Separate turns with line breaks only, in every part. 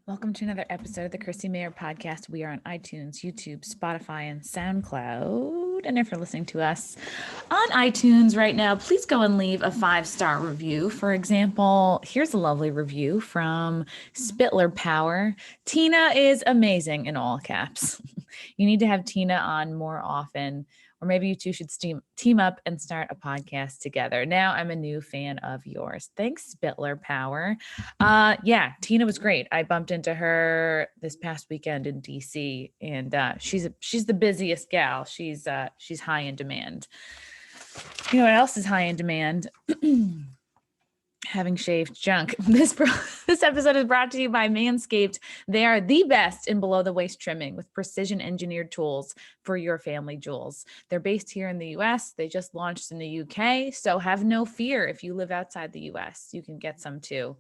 Welcome to another episode of the Chrissie Mayr podcast. We are on iTunes, YouTube, Spotify, and SoundCloud. And if you're listening to us on iTunes right now, please go and leave a 5-star review. For example, here's a lovely review from Spitler Power. Tina is amazing in all caps. You need to have Tina on more often. Or maybe you two should team up and start a podcast together. Now I'm a new fan of yours. Thanks, Spitler Power. Yeah, Tina was great. I bumped into her this past weekend in DC, and she's the busiest gal. She's high in demand. You know what else is high in demand? Having shaved junk. This episode is brought to you by Manscaped. They are the best in below the waist trimming with precision engineered tools for your family jewels. They're based here in the US. They just launched in the UK. So have no fear. If you live outside the US, you can get some too.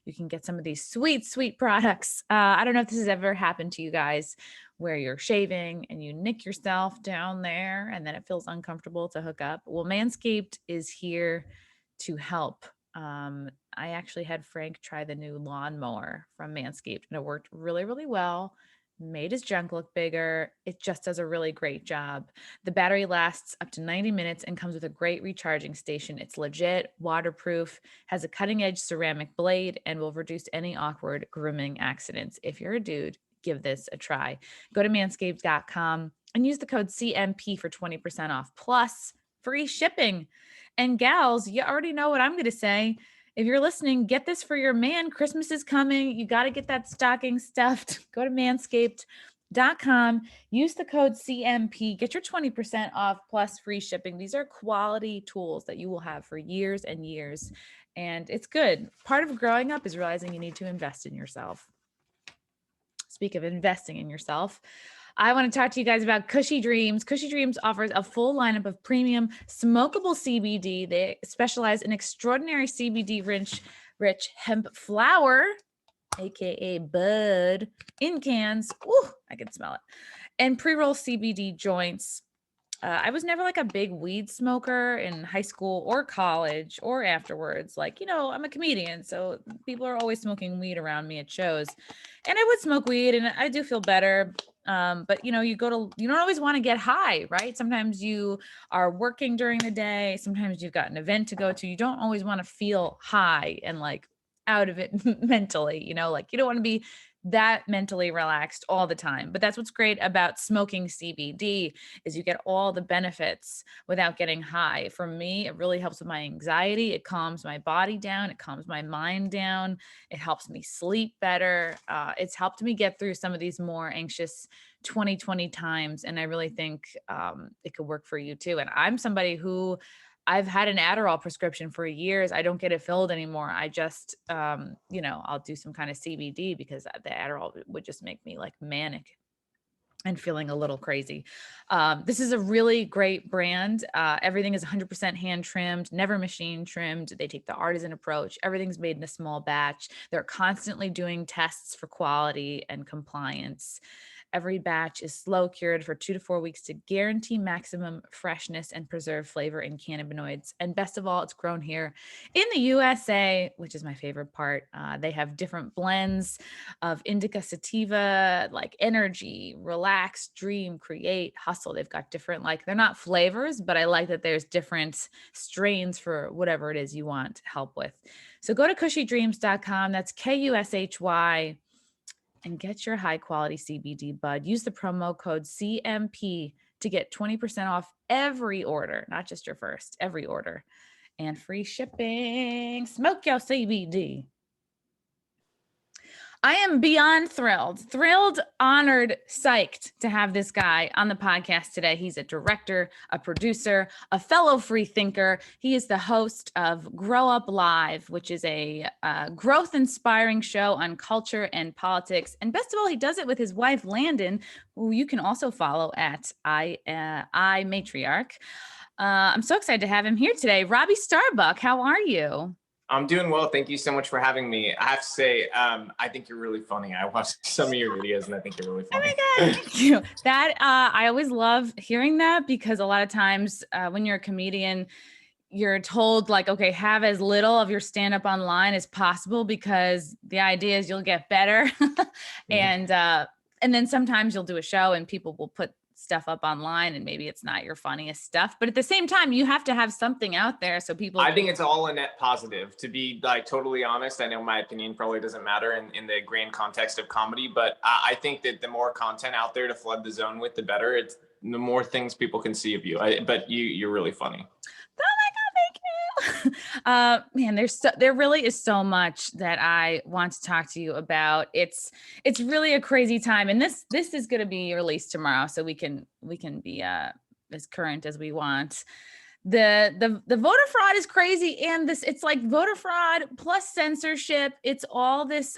You can get some of these sweet, sweet products. I don't know if this has ever happened to you guys where you're shaving and you nick yourself down there and then it feels uncomfortable to hook up. Well, Manscaped is here to help. I actually had Frank try the new lawnmower from Manscaped and it worked really, really well. Made his junk look bigger. It just does a really great job. The battery lasts up to 90 minutes and comes with a great recharging station. It's legit, waterproof, has a cutting edge ceramic blade, and will reduce any awkward grooming accidents. If you're a dude, give this a try. Go to manscaped.com and use the code CMP for 20% off plus free shipping. And gals, you already know what I'm going to say. If you're listening, get this for your man. Christmas is coming. You got to get that stocking stuffed. Go to manscaped.com. Use the code CMP. Get your 20% off plus free shipping. These are quality tools that you will have for years and years. And it's good. Part of growing up is realizing you need to invest in yourself. Speak of investing in yourself, I want to talk to you guys about Cushy Dreams. Cushy Dreams offers a full lineup of premium smokable CBD. They specialize in extraordinary CBD-rich hemp flower, aka bud, in cans. Ooh, I can smell it. And pre-roll CBD joints. I was never like a big weed smoker in high school or college or afterwards. Like, I'm a comedian, so people are always smoking weed around me at shows. And I would smoke weed and I do feel better. But you don't always want to get high, right? Sometimes you are working during the day. Sometimes you've got an event to go to. You don't always want to feel high and like out of it mentally, like you don't want to be that mentally relaxed all the time. But that's what's great about smoking CBD is you get all the benefits without getting high. For me, it really helps with my anxiety. It calms my body down. It calms my mind down. It helps me sleep better. It's helped me get through some of these more anxious 2020 times. And I really think it could work for you too. And I'm somebody who I've had an Adderall prescription for years. I don't get it filled anymore. I just, I'll do some kind of CBD because the Adderall would just make me like manic and feeling a little crazy. This is a really great brand. Everything is 100% hand trimmed, never machine trimmed. They take the artisan approach. Everything's made in a small batch. They're constantly doing tests for quality and compliance. Every batch is slow cured for 2 to 4 weeks to guarantee maximum freshness and preserve flavor in cannabinoids. And best of all, it's grown here in the USA, which is my favorite part. They have different blends of indica sativa, like energy, relax, dream, create, hustle. They've got different, they're not flavors, but I like that there's different strains for whatever it is you want help with. So go to cushydreams.com. That's KUSHY. And get your high quality CBD bud. Use the promo code CMP to get 20% off every order, not just your first, every order, and free shipping. Smoke your CBD. I am beyond thrilled, honored, psyched to have this guy on the podcast today. He's a director, a producer, a fellow free thinker. He is the host of Grow Up Live, which is a growth-inspiring show on culture and politics. And best of all, he does it with his wife, Landon, who you can also follow at I Matriarch. I'm so excited to have him here today. Robby Starbuck, how are you?
I'm doing well. Thank you so much for having me. I have to say, I think you're really funny. I watched some of your videos and I think you're really funny.
Oh my God, thank you. I always love hearing that because a lot of times when you're a comedian, you're told like, okay, have as little of your stand-up online as possible because the idea is you'll get better. And then sometimes you'll do a show and people will put stuff up online and maybe it's not your funniest stuff, but at the same time, you have to have something out there so people.
I think it's all a net positive, to be like totally honest. I know my opinion probably doesn't matter in the grand context of comedy, but I think that the more content out there to flood the zone with, the better. It's the more things people can see of you. But you're really funny.
Man, there really is so much that I want to talk to you about. It's really a crazy time, and this is going to be released tomorrow, so we can be as current as we want. The voter fraud is crazy, and it's like voter fraud plus censorship. It's all this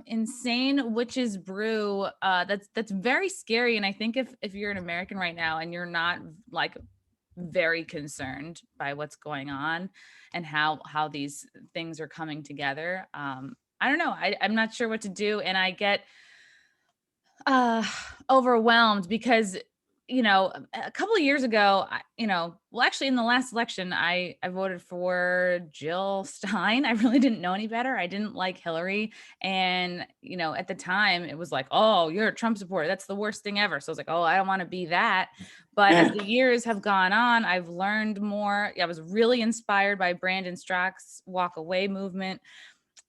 insane witch's brew that's very scary. And I think if you're an American right now and you're not like very concerned by what's going on and how these things are coming together. I don't know. I'm not sure what to do. And I get overwhelmed because, a couple of years ago, well, actually in the last election, I voted for Jill Stein. I really didn't know any better. I didn't like Hillary. And, at the time it was like, oh, you're a Trump supporter. That's the worst thing ever. So I was like, oh, I don't want to be that. But as the years have gone on, I've learned more. I was really inspired by Brandon Strzok's Walk Away movement.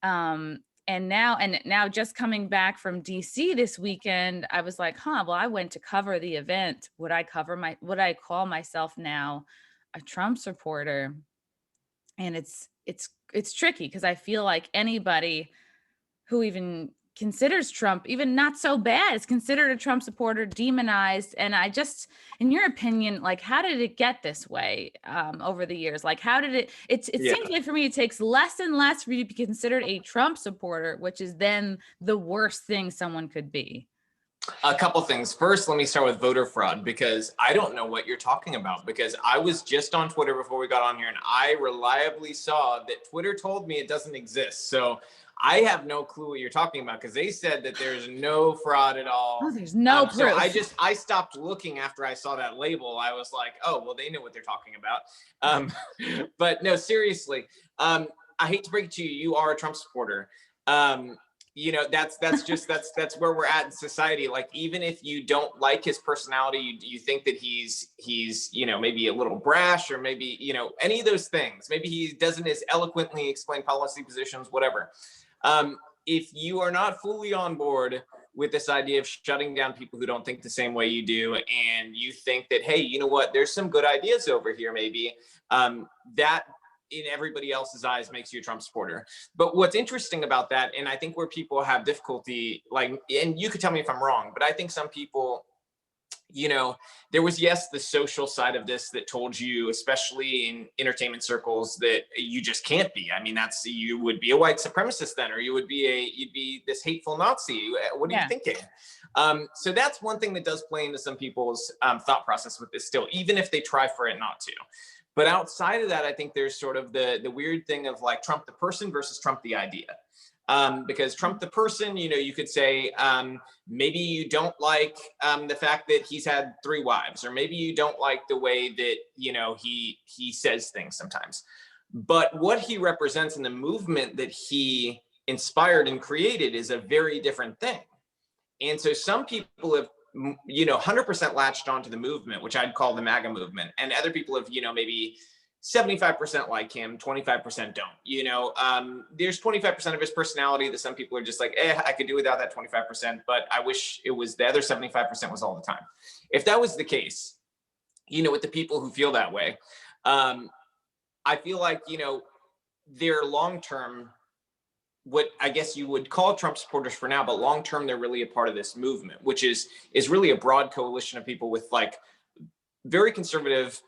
And now just coming back from DC this weekend, I was like, well, I went to cover the event. Would I call myself now a Trump supporter? And it's tricky because I feel like anybody who even considers Trump even not so bad is considered a Trump supporter, demonized. And I just, in your opinion, like, how did it get this way over the years? Like, how did it seems like for me, it takes less and less for you to be considered a Trump supporter, which is then the worst thing someone could be.
A couple things. First, let me start with voter fraud, because I don't know what you're talking about, because I was just on Twitter before we got on here and I reliably saw that Twitter told me it doesn't exist. So I have no clue what you're talking about, because they said that there's no fraud at all.
Oh, there's no proof.
So I stopped looking after I saw that label. I was like, oh, well, they know what they're talking about. But no, seriously, I hate to break it to you, you are a Trump supporter. That's where we're at in society. Like, even if you don't like his personality, you think that he's maybe a little brash, or maybe any of those things, maybe he doesn't as eloquently explain policy positions, whatever. If you are not fully on board with this idea of shutting down people who don't think the same way you do, and you think that, hey, you know what, there's some good ideas over here, maybe that in everybody else's eyes makes you a Trump supporter. But what's interesting about that, and I think where people have difficulty, like, and you could tell me if I'm wrong, but I think some people, there was, yes, the social side of this that told you, especially in entertainment circles, that you just can't be. I mean, you would be a white supremacist then, or you'd be this hateful Nazi. What are you thinking? So that's one thing that does play into some people's thought process with this still, even if they try for it not to. But outside of that, I think there's sort of the weird thing of like Trump the person versus Trump the idea. Because Trump the person, you could say, maybe you don't like the fact that he's had 3 wives, or maybe you don't like the way that, he says things sometimes. But what he represents in the movement that he inspired and created is a very different thing. And so some people have 100% latched onto the movement, which I'd call the Maga movement. And other people have, maybe 75% like him, 25% don't. There's 25% of his personality that some people are just like, I could do without that 25%, but I wish it was the other 75% was all the time. If that was the case, with the people who feel that way, I feel like, they're long-term, what I guess you would call Trump supporters for now, but long-term, they're really a part of this movement, which is really a broad coalition of people with like very conservative,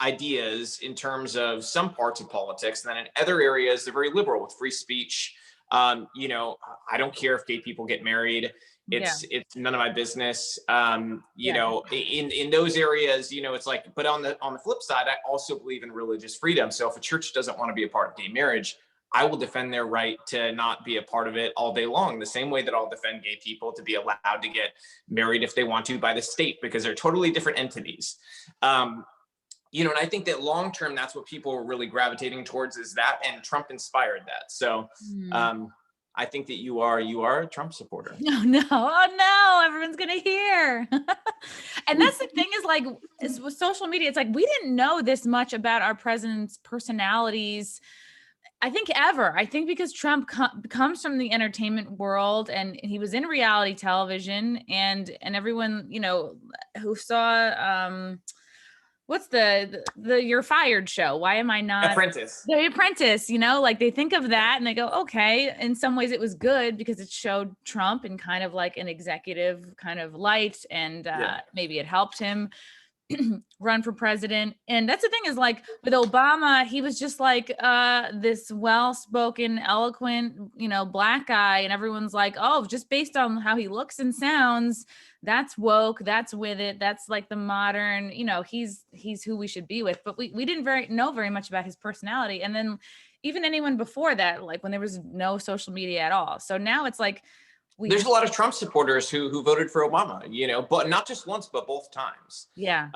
ideas in terms of some parts of politics. And then in other areas, they're very liberal with free speech. I don't care if gay people get married. It's none of my business. In those areas, it's like, but on the flip side, I also believe in religious freedom. So if a church doesn't want to be a part of gay marriage, I will defend their right to not be a part of it all day long, the same way that I'll defend gay people to be allowed to get married if they want to by the state, because they're totally different entities. you know, and I think that long term, that's what people are really gravitating towards, is that, and Trump inspired that. So I think that you are a Trump supporter.
No, no, oh no, everyone's gonna hear. And that's the thing, is like, with social media, it's like we didn't know this much about our president's personalities, I think, ever. I think because Trump comes from the entertainment world, and he was in reality television, and everyone, you know, who saw what's the You're Fired show? Why am I not
Apprentice?
The Apprentice, you know, like they think of that and they go, okay. In some ways it was good because it showed Trump in kind of like an executive kind of light, and maybe it helped him run for president. And that's the thing, is like with Obama, he was just like this well-spoken, eloquent, you know, Black guy, and everyone's like, oh, just based on how he looks and sounds, that's woke, that's with it, that's like the modern, you know, he's who we should be with. But we didn't know very much about his personality. And then even anyone before that, like when there was no social media at all. So now it's like,
there's a lot of Trump supporters who voted for Obama, you know, but not just once, but both times.
Yeah.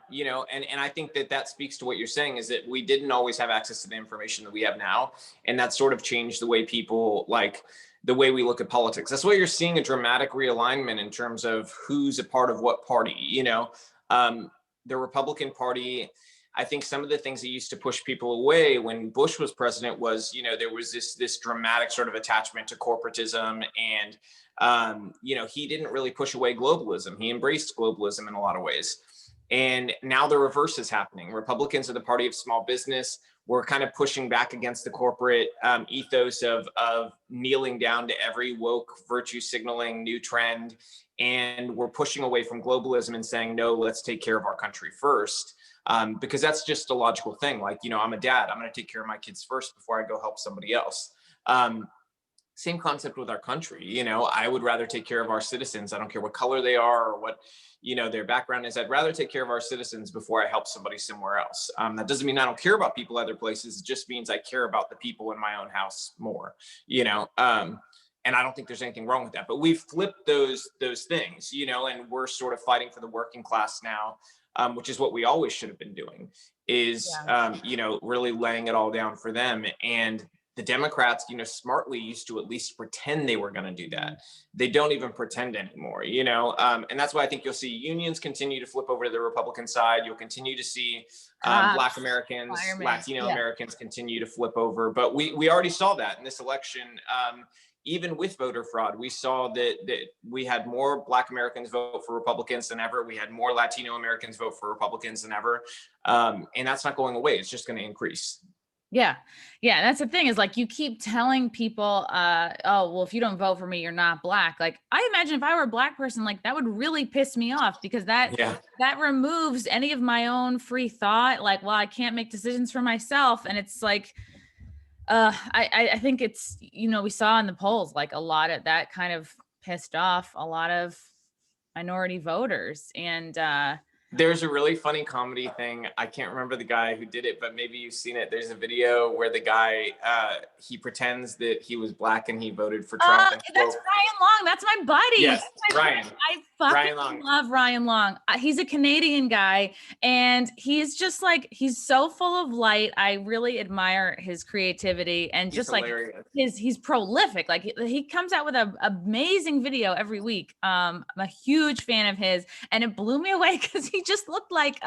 You know, and I think that speaks to what you're saying, is that we didn't always have access to the information that we have now. And that sort of changed the way people, like the way we look at politics. That's why you're seeing a dramatic realignment in terms of who's a part of what party, you know. The Republican Party, I think some of the things that used to push people away when Bush was president was, you know, there was this dramatic sort of attachment to corporatism, and you know, he didn't really push away globalism. He embraced globalism in a lot of ways. And now the reverse is happening. Republicans are the party of small business. We're kind of pushing back against the corporate ethos of kneeling down to every woke virtue signaling new trend. And we're pushing away from globalism and saying, no, let's take care of our country first. Because that's just a logical thing. Like, you know, I'm a dad, I'm going to take care of my kids first before I go help somebody else. Same concept with our country. You know, I would rather take care of our citizens. I don't care what color they are or what, you know, their background is. I'd rather take care of our citizens before I help somebody somewhere else. That doesn't mean I don't care about people other places. It just means I care about the people in my own house more, you know. And I don't think there's anything wrong with that. But we've flipped those things, you know, and we're sort of fighting for the working class now. Which is what we always should have been doing, is, you know, really laying it all down for them. And the Democrats, you know, smartly used to at least pretend they were going to do that. They don't even pretend anymore, you know, and that's why I think you'll see unions continue to flip over to the Republican side. You'll continue to see Black Americans, Latino Americans continue to flip over. But we already saw that in this election. Even with voter fraud, we saw that we had more Black Americans vote for Republicans than ever. We had more Latino Americans vote for Republicans than ever. And that's not going away. It's just going to increase.
Yeah. Yeah. That's the thing, is like, you keep telling people, oh, well, if you don't vote for me, you're not Black. Like, I imagine if I were a Black person, like that would really piss me off, because that removes any of my own free thought. Like, well, I can't make decisions for myself. And it's like, I think it's, you know, we saw in the polls, like a lot of that kind of pissed off a lot of minority voters. And
there's a really funny comedy thing. I can't remember the guy who did it, but maybe you've seen it. There's a video where the guy, he pretends that he was Black and he voted for Trump.
That's Ryan Long. That's my buddy.
Yes, Ryan.
I fucking love Ryan Long. He's a Canadian guy, and he's just like, he's so full of light. I really admire his creativity, and just hilarious. Like he's prolific. Like he comes out with an amazing video every week. I'm a huge fan of his, and it blew me away because he just looked like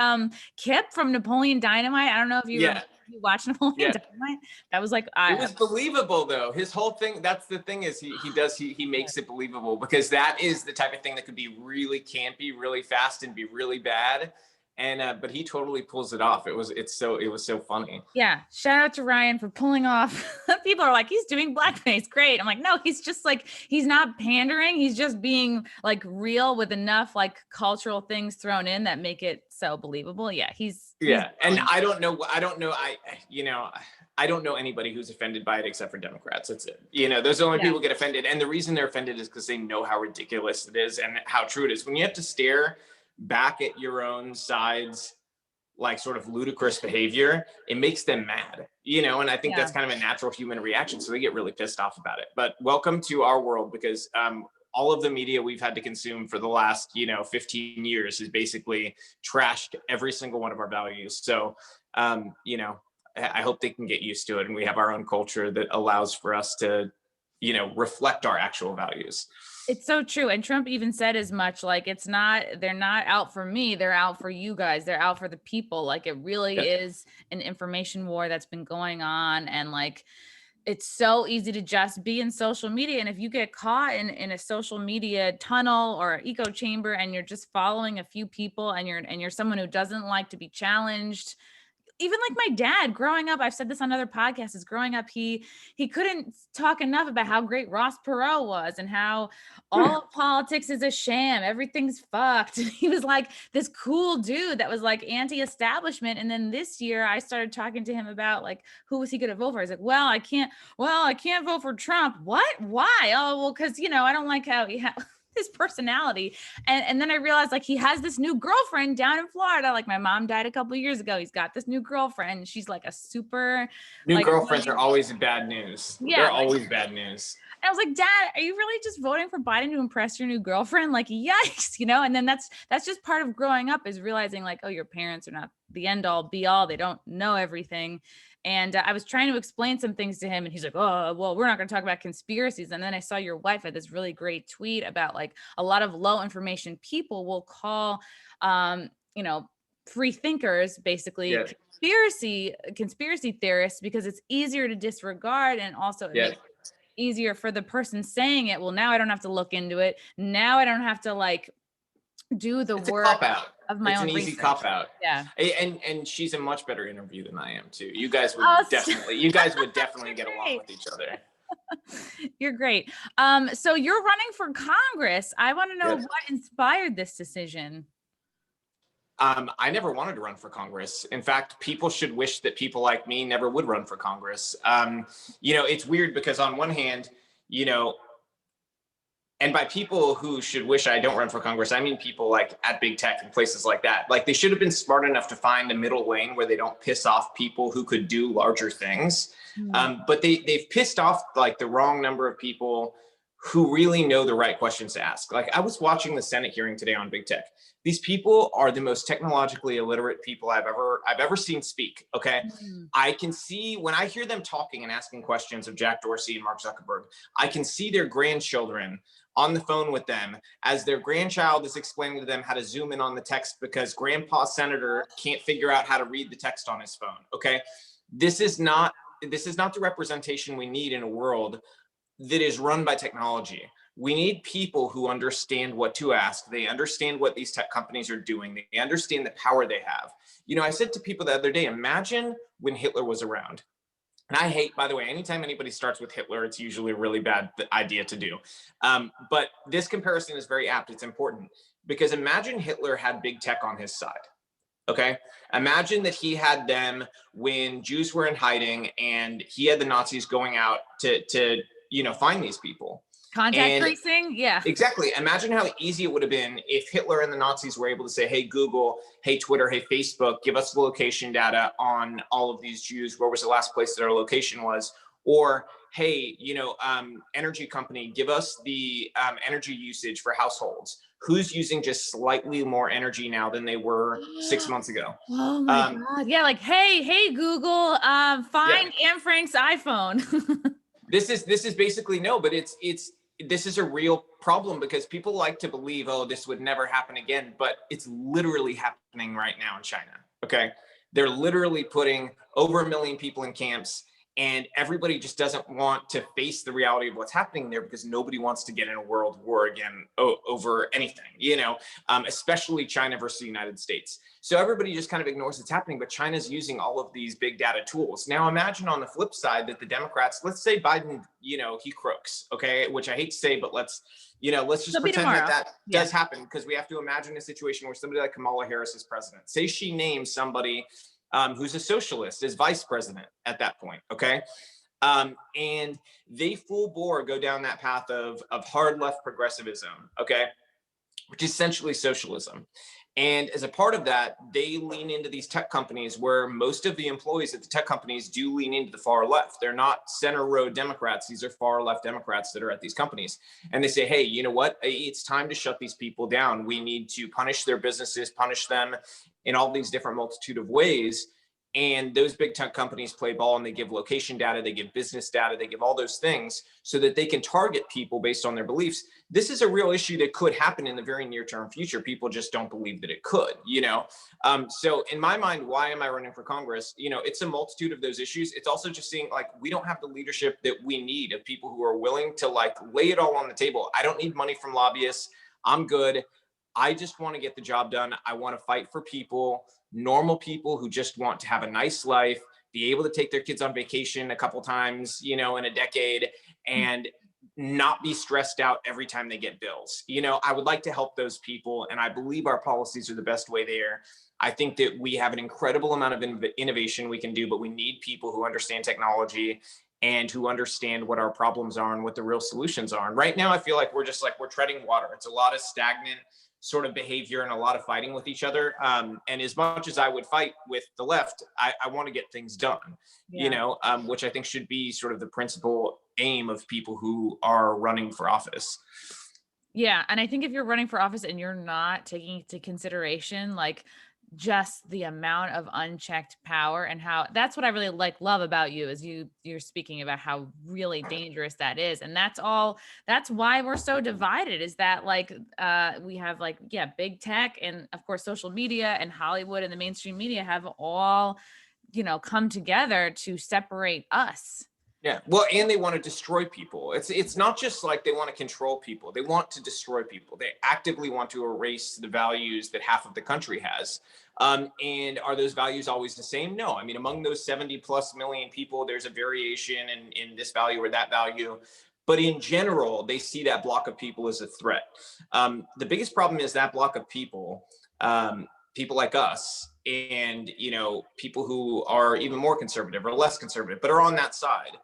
Kip from Napoleon Dynamite. I don't know if you watched Napoleon Dynamite. That was like,
it was believable though. His whole thing, that's the thing, is he makes it believable, because that is the type of thing that could be really campy, really fast, and be really bad. And but he totally pulls it off. It was so funny.
Yeah, shout out to Ryan for pulling off. People are like, he's doing blackface, great. I'm like, no, he's just like, he's not pandering. He's just being like real with enough like cultural things thrown in that make it so believable. Yeah,
and I don't know anybody who's offended by it except for Democrats. That's it. You know, those are the only people get offended, and the reason they're offended is because they know how ridiculous it is and how true it is. When you have to stare back at your own side's like sort of ludicrous behavior, it makes them mad, you know, and I think that's kind of a natural human reaction. So they get really pissed off about it. But welcome to our world, because all of the media we've had to consume for the last, 15 years has basically trashed every single one of our values. So, I hope they can get used to it, and we have our own culture that allows for us to, reflect our actual values.
It's so true. And Trump even said as much, like, they're not out for me. They're out for you guys. They're out for the people. Like, it really is an information war that's been going on. And like, it's so easy to just be in social media. And if you get caught in a social media tunnel or echo chamber, and you're just following a few people, and you're someone who doesn't like to be challenged. Even like my dad growing up, I've said this on other podcasts, is growing up, he couldn't talk enough about how great Ross Perot was and how all of politics is a sham. Everything's fucked. He was like this cool dude that was like anti-establishment. And then this year I started talking to him about like, who was he going to vote for? He's like, I can't vote for Trump. What? Why? Oh, well, because, I don't like how his personality. And then I realized like he has this new girlfriend down in Florida. Like my mom died a couple of years ago. He's got this new girlfriend. She's like a super
new
like,
girlfriends are always bad news.
Yeah,
they're always bad news.
And I was like, Dad, are you really just voting for Biden to impress your new girlfriend? Like, yikes, and then that's just part of growing up, is realizing like, oh, your parents are not the end all be all. They don't know everything. And I was trying to explain some things to him, and he's like, oh, well, we're not going to talk about conspiracies. And then I saw your wife had this really great tweet about like a lot of low information people will call, free thinkers, basically conspiracy theorists, because it's easier to disregard. And also it makes it easier for the person saying it. Well, now I don't have to look into it. Now I don't have to like do the work of my own research. It's an easy
cop out.
Yeah.
And she's a much better interview than I am too. You guys would definitely get along with each other.
You're great. So you're running for Congress. I want to know what inspired this decision.
I never wanted to run for Congress. In fact, people should wish that people like me never would run for Congress. It's weird because on one hand, and by people who should wish I don't run for Congress, I mean people like at big tech and places like that. Like they should have been smart enough to find a middle lane where they don't piss off people who could do larger things. But they've pissed off like the wrong number of people who really know the right questions to ask. Like I was watching the Senate hearing today on big tech. These people are the most technologically illiterate people I've ever seen speak. Okay. I can see when I hear them talking and asking questions of Jack Dorsey and Mark Zuckerberg, I can see their grandchildren on the phone with them as their grandchild is explaining to them how to zoom in on the text because grandpa senator can't figure out how to read the text on his phone. Okay. This is not the representation we need in a world that is run by technology. We need people who understand what to ask. They understand what these tech companies are doing. They understand the power they have. I said to people the other day, imagine when Hitler was around. And I hate, by the way, anytime anybody starts with Hitler, it's usually a really bad idea to do. But this comparison is very apt. It's important because imagine Hitler had big tech on his side. Okay. Imagine that he had them when Jews were in hiding and he had the Nazis going out to find these people.
Contact tracing. Yeah,
exactly. Imagine how easy it would have been if Hitler and the Nazis were able to say, hey, Google, hey, Twitter, hey, Facebook, give us the location data on all of these Jews. Where was the last place that our location was? Or, hey, energy company, give us the energy usage for households. Who's using just slightly more energy now than they were 6 months ago?
Oh my God. Yeah. Like, hey, Google, find Anne Frank's iPhone.
This is basically but this is a real problem because people like to believe, oh, this would never happen again, but it's literally happening right now in China. Okay. They're literally putting over 1 million people in camps, and everybody just doesn't want to face the reality of what's happening there because nobody wants to get in a world war again over anything, especially China versus the United States. So everybody just kind of ignores what's happening, but China's using all of these big data tools. Now imagine on the flip side that the Democrats, let's say Biden, he croaks, okay, which I hate to say, but let's just pretend that does happen, because we have to imagine a situation where somebody like Kamala Harris is president. Say she names somebody who's a socialist as vice president at that point, okay? And they full bore go down that path of hard left progressivism, okay? Which is essentially socialism. And as a part of that, they lean into these tech companies where most of the employees at the tech companies do lean into the far left. They're not center road Democrats. These are far left Democrats that are at these companies. And they say, hey, you know what? It's time to shut these people down. We need to punish their businesses, punish them in all these different multitude of ways. And those big tech companies play ball, and they give location data, they give business data, they give all those things so that they can target people based on their beliefs. This is a real issue that could happen in the very near term future. People just don't believe that it could, you know? So in my mind, why am I running for Congress? You know, it's a multitude of those issues. It's also just seeing like, we don't have the leadership that we need of people who are willing to like lay it all on the table. I don't need money from lobbyists. I'm good. I just want to get the job done. I want to fight for people, normal people who just want to have a nice life, be able to take their kids on vacation a couple times, you know, in a decade, and not be stressed out every time they get bills. You know, I would like to help those people, and I believe our policies are the best way there. I think that we have an incredible amount of innovation we can do, but we need people who understand technology and who understand what our problems are and what the real solutions are. And right now, I feel like we're treading water. It's a lot of stagnant sort of behavior and a lot of fighting with each other. And as much as I would fight with the left, I want to get things done, you know, which I think should be sort of the principal aim of people who are running for office.
Yeah. And I think if you're running for office and you're not taking into consideration, like, just the amount of unchecked power, and how that's what I really love about you is you're speaking about how really dangerous that is. And that's why we're so divided, is that like we have like, yeah, big tech and of course social media and Hollywood and the mainstream media have all, you know, come together to separate us.
Yeah, well, and they want to destroy people. It's not just like they want to control people. They want to destroy people. They actively want to erase the values that half of the country has. And are those values always the same? No. I mean, among those 70 plus million people, there's a variation in this value or that value. But in general, they see that block of people as a threat. The biggest problem is that block of people, people like us, and you know, people who are even more conservative or less conservative, but are on that side.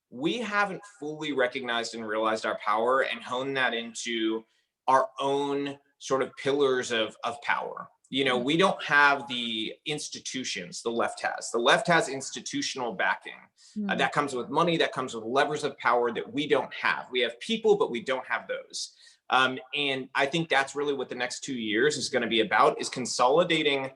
We haven't fully recognized and realized our power and honed that into our own sort of pillars of power. You know, we don't have the institutions the left has. The left has institutional backing. That comes with money, that comes with levers of power that we don't have. We have people, but we don't have those. And I think that's really what the next 2 years is going to be about, is consolidating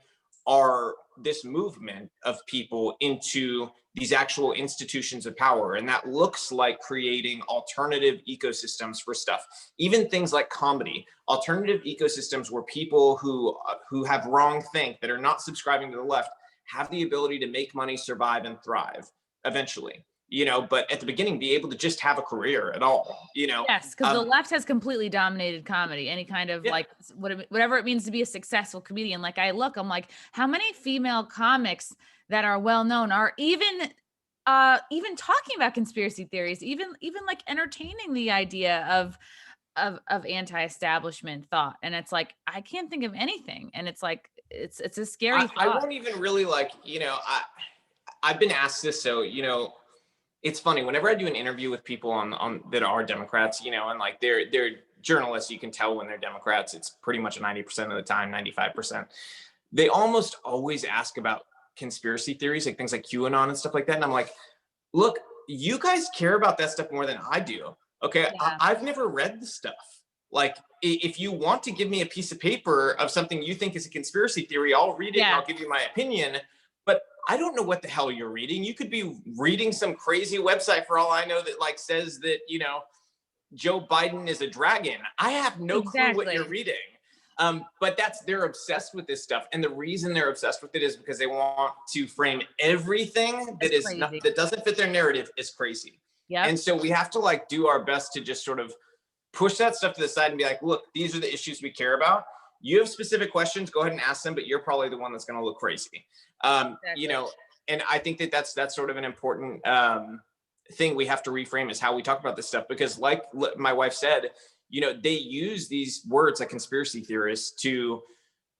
this movement of people into these actual institutions of power. And that looks like creating alternative ecosystems for stuff, even things like comedy, alternative ecosystems where people who have wrongthink, that are not subscribing to the left, have the ability to make money, survive, and thrive eventually. You know, but at the beginning, be able to just have a career at all, you know?
Yes, because the left has completely dominated comedy, any kind of like whatever it means to be a successful comedian. Like I'm like, how many female comics that are well known are even talking about conspiracy theories, even like entertaining the idea of anti-establishment thought. And it's like, I can't think of anything. And it's like, it's a scary thought.
I won't even really like, you know, I've been asked this, so, you know, it's funny whenever I do an interview with people on that are Democrats, you know, and like they're journalists, you can tell when they're Democrats. It's pretty much 90% of the time, 95%. They almost always ask about conspiracy theories, like things like QAnon and stuff like that. And I'm like, look, you guys care about that stuff more than I do. Okay, yeah. I've never read the stuff. Like, if you want to give me a piece of paper of something you think is a conspiracy theory, I'll read it and I'll give you my opinion. But I don't know what the hell you're reading. You could be reading some crazy website for all I know that like says that, you know, Joe Biden is a dragon. I have no clue what you're reading. But they're obsessed with this stuff. And the reason they're obsessed with it is because they want to frame everything that doesn't fit their narrative as crazy. Yeah. And so we have to like do our best to just sort of push that stuff to the side and be like, look, these are the issues we care about. You have specific questions, go ahead and ask them, but you're probably the one that's going to look crazy. You know, and I think that's sort of an important thing we have to reframe, is how we talk about this stuff, because like my wife said, you know, they use these words like conspiracy theorists to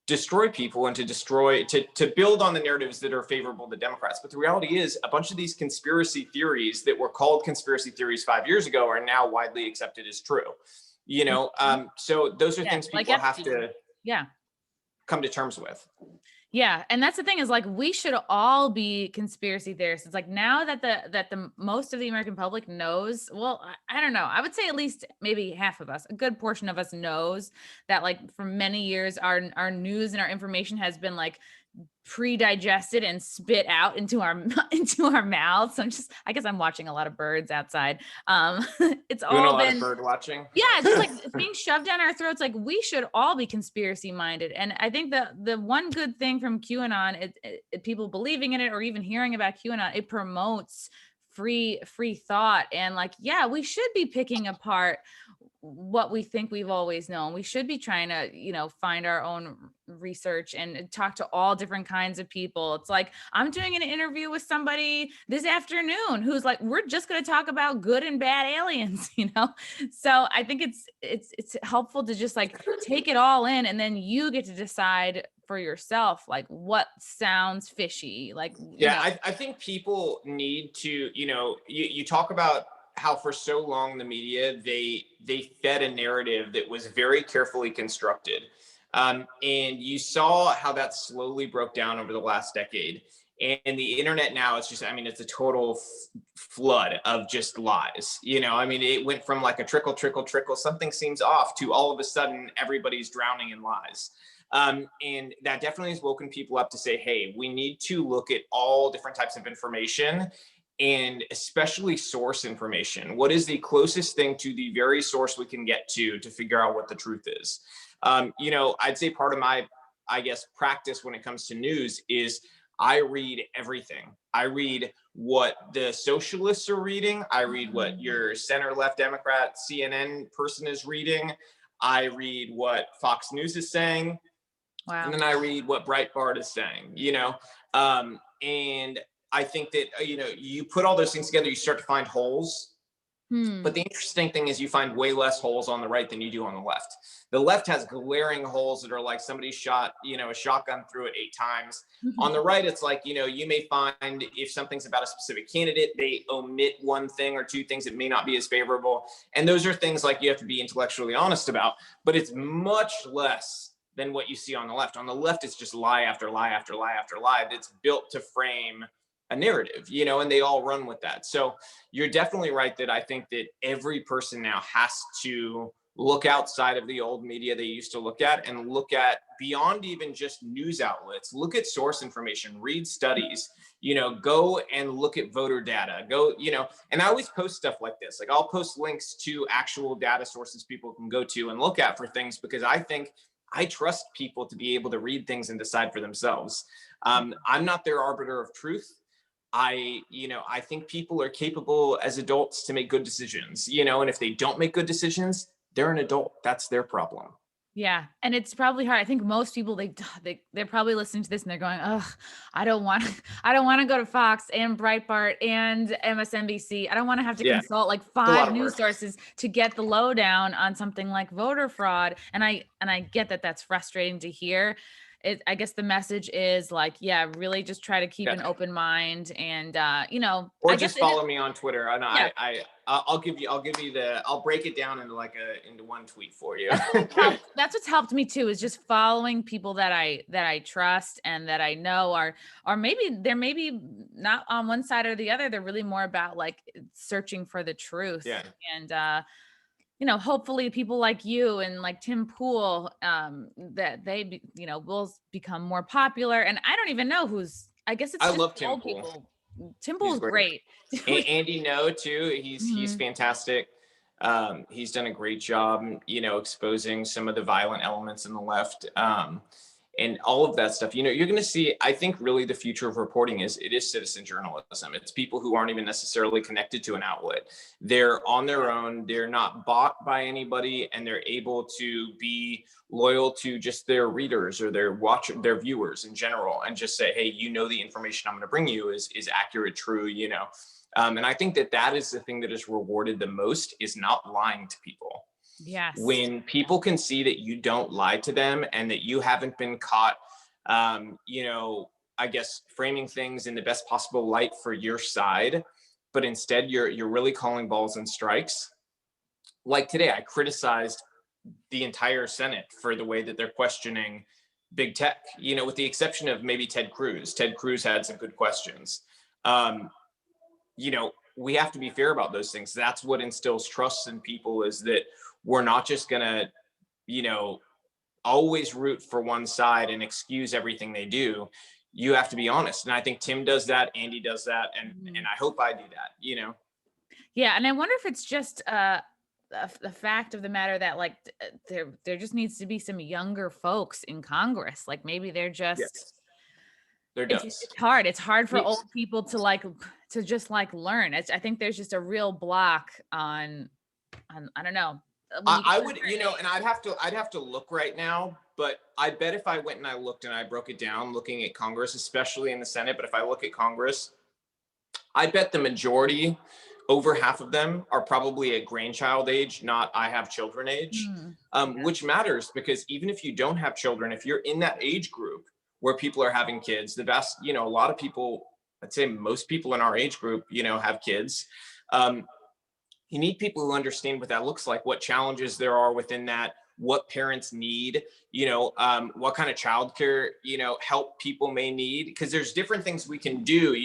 destroy people and to build on the narratives that are favorable to Democrats. But the reality is a bunch of these conspiracy theories that were called conspiracy theories 5 years ago are now widely accepted as true. You know, so those are things people have to.
Yeah.
come to terms with.
Yeah. And that's the thing is like, we should all be conspiracy theorists. It's like now that the most of the American public knows, well, I don't know. I would say at least maybe half of us, a good portion of us knows that like for many years, our news and our information has been like pre-digested and spit out into our mouths. I guess I'm watching a lot of birds outside. It's
Doing a
all
lot of
been,
bird watching.
yeah, it's just like it's being shoved down our throats. Like we should all be conspiracy minded. And I think the one good thing from QAnon, people believing in it or even hearing about QAnon, it promotes free thought. And like, yeah, we should be picking apart what we think we've always known. We should be trying to, find our own research and talk to all different kinds of people. It's like I'm doing an interview with somebody this afternoon who's like, we're just going to talk about good and bad aliens, So I think it's helpful to just like take it all in, and then you get to decide for yourself like what sounds fishy. Like,
I think people need to, you talk about how for so long the media, they fed a narrative that was very carefully constructed. And you saw how that slowly broke down over the last decade. And the internet now, it's just, it's a total flood of just lies. It went from like a trickle, something seems off, to all of a sudden everybody's drowning in lies. And that definitely has woken people up to say, hey, we need to look at all different types of information, and especially source information. What is the closest thing to the very source we can get to figure out what the truth is? I'd say part of my, practice when it comes to news is I read everything. I read what the socialists are reading. I read what your center left Democrat CNN person is reading. I read what Fox News is saying. Wow. And then I read what Breitbart is saying, and I think that, you put all those things together, you start to find holes. But the interesting thing is you find way less holes on the right than you do on the left. The left has glaring holes that are like somebody shot, a shotgun through it 8 times. On the right, it's like, you may find if something's about a specific candidate, they omit one thing or 2 things that may not be as favorable. And those are things like you have to be intellectually honest about, but it's much less than what you see on the left. On the left, it's just lie after lie after lie after lie that's built to frame a narrative, and they all run with that. So you're definitely right that I think that every person now has to look outside of the old media they used to look at, and look at beyond even just news outlets. Look at source information, read studies, go and look at voter data, and I always post stuff like this. Like I'll post links to actual data sources people can go to and look at for things, because I trust people to be able to read things and decide for themselves. I'm not their arbiter of truth. I think people are capable as adults to make good decisions, and if they don't make good decisions, they're an adult. That's their problem.
Yeah. And it's probably hard. I think most people, they're probably listening to this and they're going, ugh, I don't want to go to Fox and Breitbart and MSNBC. I don't want to have to consult like 5 news sources to get the lowdown on something like voter fraud. And I get that that's frustrating to hear. I guess the message is like, really just try to keep an open mind, and
or just follow me on Twitter. And I'll break it down into one tweet for you.
That's what's helped me too, is just following people that I trust and that I know are maybe they're maybe not on one side or the other. They're really more about like searching for the truth.
Yeah.
And hopefully people like you and like Tim Pool, that they, will become more popular. And I don't even know I guess it's
I
just
love Tim
old
Pool.
people. Tim Pool is great.
Andy No too. He's fantastic. He's done a great job, exposing some of the violent elements in the left. And all of that stuff, you're going to see, I think really the future of reporting is citizen journalism. It's people who aren't even necessarily connected to an outlet. They're on their own. They're not bought by anybody, and they're able to be loyal to just their readers or their viewers in general, and just say, hey, the information I'm going to bring you is accurate, true, and I think that is the thing that is rewarded the most, is not lying to people.
Yes.
When people can see that you don't lie to them and that you haven't been caught, framing things in the best possible light for your side, but instead you're really calling balls and strikes. Like today, I criticized the entire Senate for the way that they're questioning big tech, with the exception of maybe Ted Cruz. Ted Cruz had some good questions. Um, we have to be fair about those things. That's what instills trust in people, is that we're not just gonna, always root for one side and excuse everything they do. You have to be honest. And I think Tim does that, Andy does that, and I hope I do that,
Yeah, and I wonder if it's just the fact of the matter that like there just needs to be some younger folks in Congress. Like maybe they're just
Yes, there does.
it's hard. It's hard for
Yes.
old people to just like learn. I think there's just a real block on I don't know.
I would, and I'd have to look right now, but I bet if I went and I looked and I broke it down, looking at Congress, especially in the Senate, but if I look at Congress, I bet the majority, over half of them, are probably at grandchild age, not I have children age, which matters, because even if you don't have children, if you're in that age group where people are having kids, the vast, a lot of people, I'd say most people in our age group, have kids. You need people who understand what that looks like, what challenges there are within that, what parents need, what kind of childcare, help people may need, because there's different things we can do.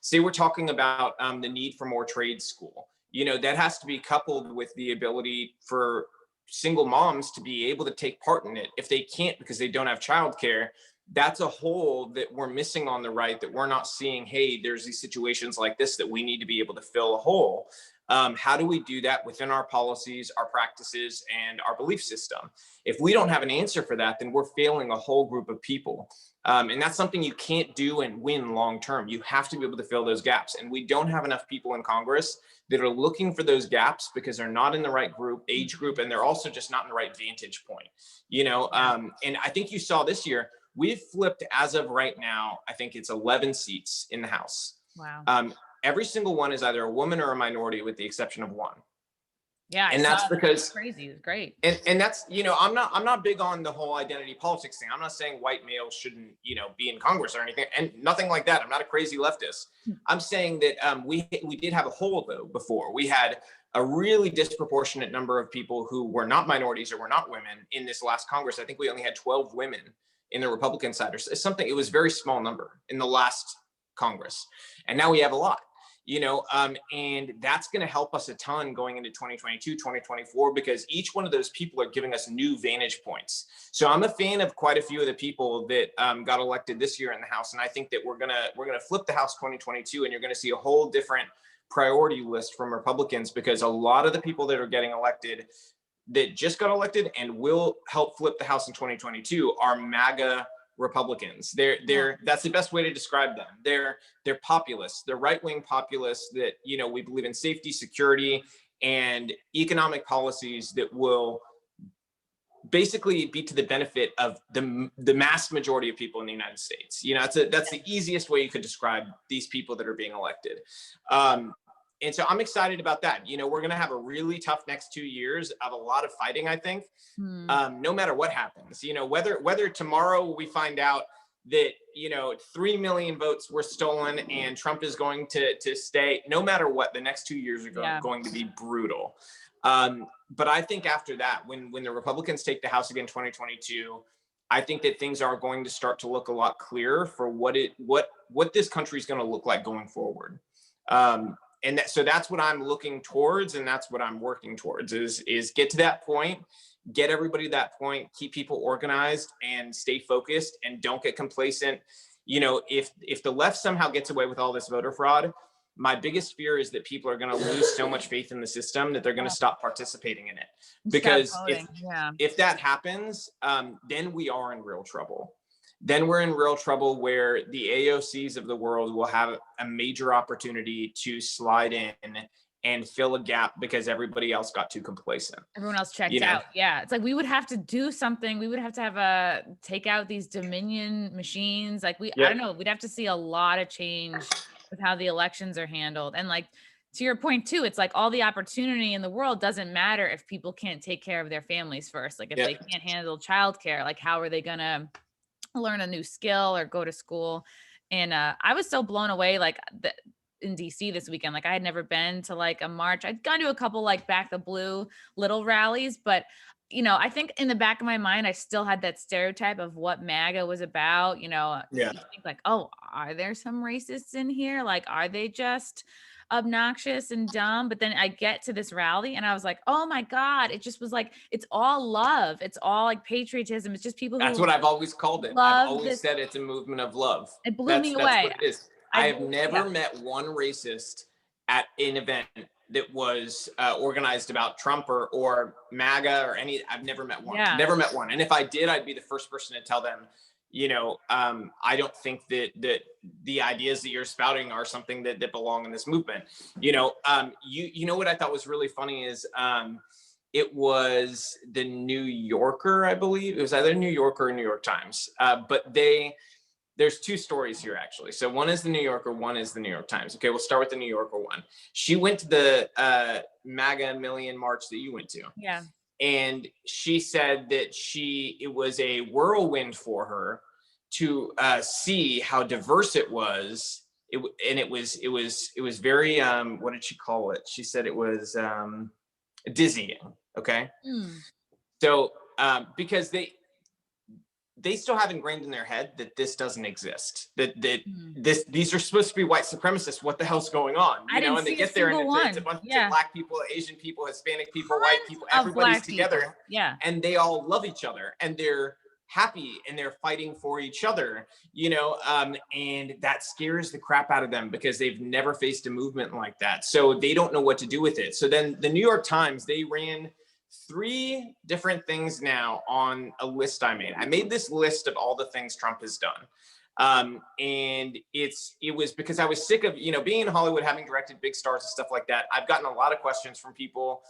Say we're talking about the need for more trade school, that has to be coupled with the ability for single moms to be able to take part in it. If they can't because they don't have childcare, that's a hole that we're missing on the right, that we're not seeing. Hey, there's these situations like this that we need to be able to fill a hole. How do we do that within our policies, our practices, and our belief system? If we don't have an answer for that, then we're failing a whole group of people. And that's something you can't do and win long term. You have to be able to fill those gaps. And we don't have enough people in Congress that are looking for those gaps because they're not in the right age group, and they're also just not in the right vantage point. And I think you saw this year, we've flipped, as of right now, I think it's 11 seats in the House.
Wow.
Every single one is either a woman or a minority, with the exception of one.
Yeah,
and that's because
it's crazy. It's great.
And that's, I'm not big on the whole identity politics thing. I'm not saying white males shouldn't, be in Congress or anything, and nothing like that. I'm not a crazy leftist. I'm saying that we did have a hole, though. Before, we had a really disproportionate number of people who were not minorities or were not women in this last Congress. I think we only had 12 women in the Republican side, or something. It was a very small number in the last Congress, and now we have a lot. And that's going to help us a ton going into 2022, 2024, because each one of those people are giving us new vantage points. So I'm a fan of quite a few of the people that got elected this year in the House. And I think that we're going to flip the House 2022, and you're going to see a whole different priority list from Republicans, because a lot of the people that are getting elected, that just got elected and will help flip the House in 2022, are MAGA Republicans. That's the best way to describe them. They're populists. They're right-wing populists that, we believe in safety, security, and economic policies that will basically be to the benefit of the mass majority of people in the United States. That's the easiest way you could describe these people that are being elected. And so I'm excited about that. We're going to have a really tough next 2 years of a lot of fighting, I think, no matter what happens. Whether tomorrow we find out that, 3 million votes were stolen and Trump is going to stay, no matter what, the next 2 years are going to be brutal. But I think after that, when the Republicans take the House again, 2022, I think that things are going to start to look a lot clearer for what this country is going to look like going forward. So that's what I'm looking towards, and that's what I'm working towards, is get to that point, get everybody to that point, keep people organized and stay focused, and don't get complacent. If the left somehow gets away with all this voter fraud, my biggest fear is that people are going to lose so much faith in the system that they're going to stop participating in it. Because if that happens, then we are in real trouble. Then we're in real trouble, where the AOCs of the world will have a major opportunity to slide in and fill a gap because everybody else got too complacent.
Everyone else checked out. Yeah. It's like, we would have to do something. We would have to take out these Dominion machines. Like I don't know, we'd have to see a lot of change with how the elections are handled. And like, to your point too, it's like all the opportunity in the world doesn't matter if people can't take care of their families first. Like if they can't handle childcare, like how are they going to learn a new skill or go to school? And I was so blown away, like in DC this weekend. Like I had never been to like a march. I'd gone to a couple like Back the Blue little rallies, but I think in the back of my mind, I still had that stereotype of what MAGA was about.
Yeah.
You think like, oh, are there some racists in here? Like, are they just obnoxious and dumb? But then I get to this rally and I was like, oh my God, it just was like, it's all love. It's all like patriotism. It's just people
That's
who
what I've always called it. I've
love
always
this.
said it's a movement of love.
It blew me
That's
away.
what it is. I have never met one racist at an event that was organized about Trump or MAGA or any. I've never met one.
Yeah.
Never met one. And if I did, I'd be the first person to tell them, I don't think that the ideas that you're spouting are something that belong in this movement. You know what I thought was really funny is it was the New Yorker, I believe. It was either New Yorker or New York Times. But there's two stories here, actually. So one is the New Yorker, one is the New York Times. Okay, we'll start with the New Yorker one. She went to the MAGA Million March that you went to.
Yeah.
And she said that it was a whirlwind for her to see how diverse it was. It was very, what did she call it? She said it was dizzying. Okay. So because they still have ingrained in their head that this doesn't exist, that these are supposed to be white supremacists. What the hell's going on? And they get there and it's a bunch of Black people, Asian people, Hispanic people, white people, everybody's together.
Yeah.
And they all love each other and they're happy and they're fighting for each other, and that scares the crap out of them because they've never faced a movement like that. So they don't know what to do with it. So then the New York Times, they ran 3 different things now on a list I made. I made this list of all the things Trump has done. And it was because I was sick of, being in Hollywood, having directed big stars and stuff like that. I've gotten a lot of questions from people,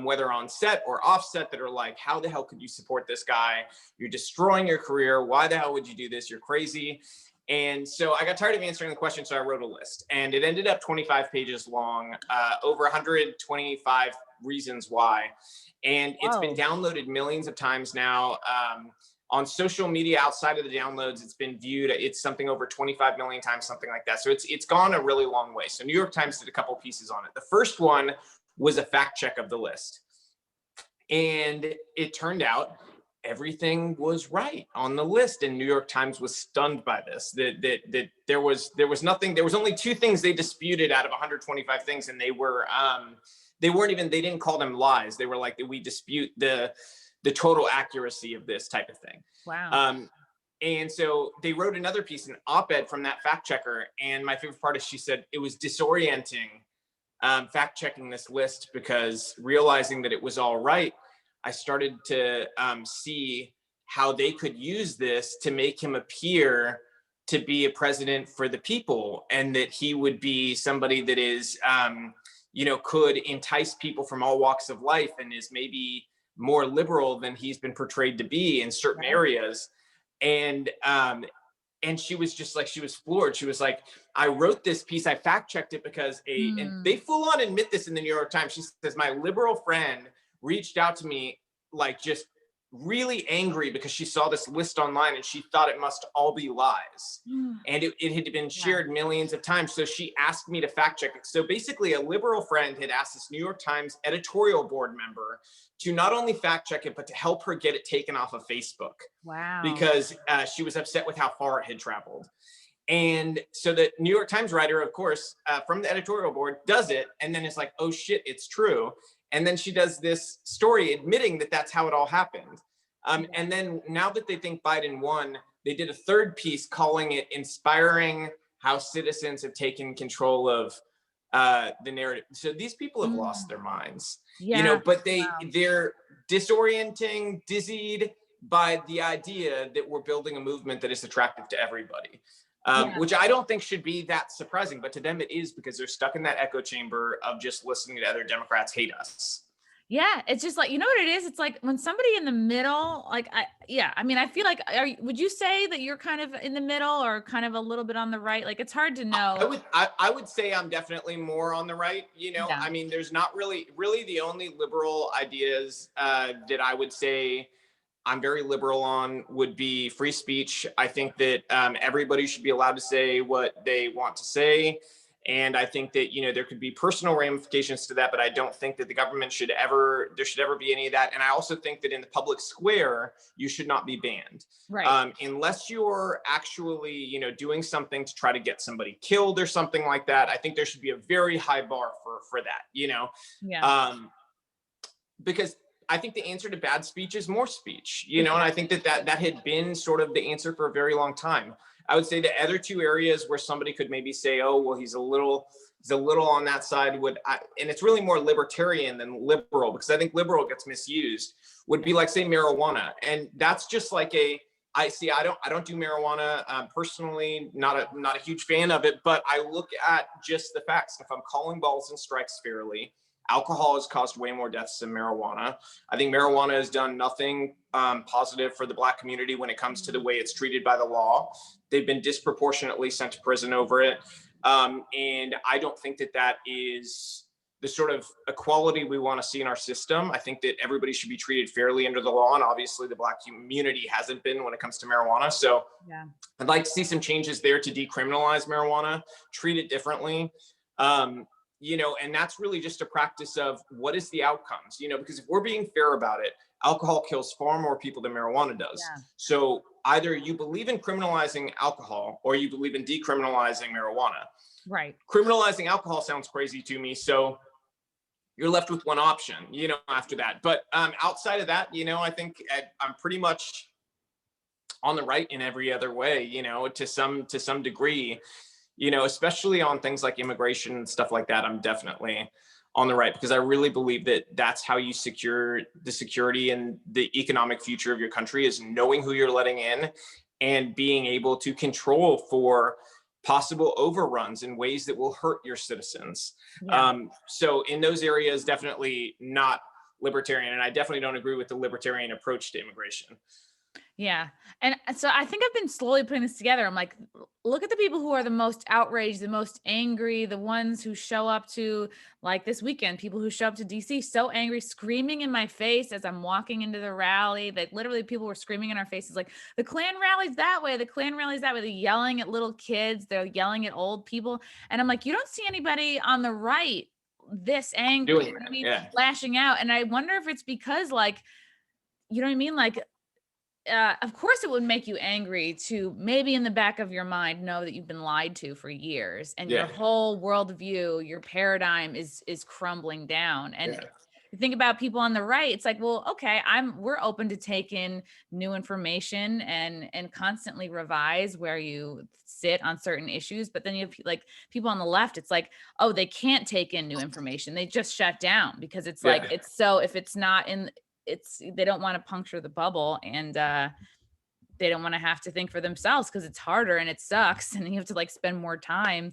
whether on set or off set, that are like, how the hell could you support this guy? You're destroying your career. Why the hell would you do this? You're crazy. And so I got tired of answering the question, so I wrote a list. And it ended up 25 pages long, over 125 reasons why. And it's been downloaded millions of times now. On social media outside of the downloads, it's been viewed. It's something over 25 million times, something like that. So it's gone a really long way. So New York Times did a couple pieces on it. The first one was a fact check of the list. And it turned out everything was right on the list. And New York Times was stunned by this, that there was nothing, there was only 2 things they disputed out of 125 things. And they didn't call them lies. They were like, we dispute the total accuracy of this type of thing.
Wow.
And so they wrote another piece, an op-ed from that fact checker. And my favorite part is she said it was disorienting fact checking this list, because realizing that it was all right, I started to see how they could use this to make him appear to be a president for the people, and that he would be somebody that is, could entice people from all walks of life and is maybe more liberal than he's been portrayed to be in certain areas. And she was just like, she was floored. She was like, I wrote this piece, I fact checked it because and they full on admit this in the New York Times. She says, my liberal friend reached out to me, like, just really angry because she saw this list online and she thought it must all be lies. And it had been shared millions of times. So she asked me to fact check it. So basically a liberal friend had asked this New York Times editorial board member to not only fact check it, but to help her get it taken off of Facebook.
Wow.
Because she was upset with how far it had traveled. And so the New York Times writer, of course, from the editorial board does it. And then it's like, oh shit, it's true. And then she does this story admitting that that's how it all happened. And then now that they think Biden won, they did a third piece calling it inspiring how citizens have taken control of the narrative. So these people have lost their minds, but they're disorienting, dizzied by the idea that we're building a movement that is attractive to everybody. Which I don't think should be that surprising, but to them it is, because they're stuck in that echo chamber of just listening to other Democrats hate us.
Yeah, it's just like, you know what it is? It's like when somebody in the middle, like, I feel like, would you say that you're kind of in the middle or kind of a little bit on the right? Like, it's hard to know.
I would say I'm definitely more on the right, I mean, there's not really the only liberal ideas that I would say I'm very liberal on would be free speech. I think that everybody should be allowed to say what they want to say. And I think that, there could be personal ramifications to that, but I don't think that the government there should ever be any of that. And I also think that in the public square, you should not be banned.
Right.
Unless you're actually, doing something to try to get somebody killed or something like that. I think there should be a very high bar for that,
Yeah.
Because I think the answer to bad speech is more speech, and
Exactly.
I think that had been sort of the answer for a very long time. I would say the other two areas where somebody could maybe say, oh, well, he's a little on that side and it's really more libertarian than liberal, because I think liberal gets misused, would be like, say, marijuana. And that's just like I don't do marijuana personally, not a huge fan of it, but I look at just the facts. If I'm calling balls and strikes fairly, alcohol has caused way more deaths than marijuana. I think marijuana has done nothing positive for the Black community when it comes to the way it's treated by the law. They've been disproportionately sent to prison over it. And I don't think that is the sort of equality we want to see in our system. I think that everybody should be treated fairly under the law. And obviously the Black community hasn't been when it comes to marijuana. So yeah. I'd like to see some changes there to decriminalize marijuana, treat it differently. And that's really just a practice of what is the outcomes, because if we're being fair about it, alcohol kills far more people than marijuana does. Yeah. So either you believe in criminalizing alcohol or you believe in decriminalizing marijuana.
Right.
Criminalizing alcohol sounds crazy to me. So you're left with one option, after that. But outside of that, I think I'm pretty much on the right in every other way, to some degree. Especially on things like immigration and stuff like that, I'm definitely on the right, because I really believe that that's how you secure the security and the economic future of your country, is knowing who you're letting in and being able to control for possible overruns in ways that will hurt your citizens. Yeah. So in those areas, definitely not libertarian. And I definitely don't agree with the libertarian approach to immigration.
Yeah. And so I think I've been slowly putting this together. I'm like, look at the people who are the most outraged, the most angry, the ones who show up to, like this weekend, people who show up to DC so angry, screaming in my face as I'm walking into the rally. That literally people were screaming in our faces, like, the Klan rally's that way, the Klan rally's that way. They're yelling at little kids, they're yelling at old people. And I'm like, you don't see anybody on the right this angry, lashing out. And I wonder if it's because, like, you know what I mean? Like, of course it would make you angry to maybe in the back of your mind know that you've been lied to for years, and your whole worldview, your paradigm is crumbling down. And you think about people on the right, it's like, well, okay, we're open to take in new information and constantly revise where you sit on certain issues. But then you have like people on the left, it's like, oh, they can't take in new information. They just shut down because it's like, it's so, if it's not in, they don't want to puncture the bubble, and they don't want to have to think for themselves because it's harder and it sucks, and you have to like spend more time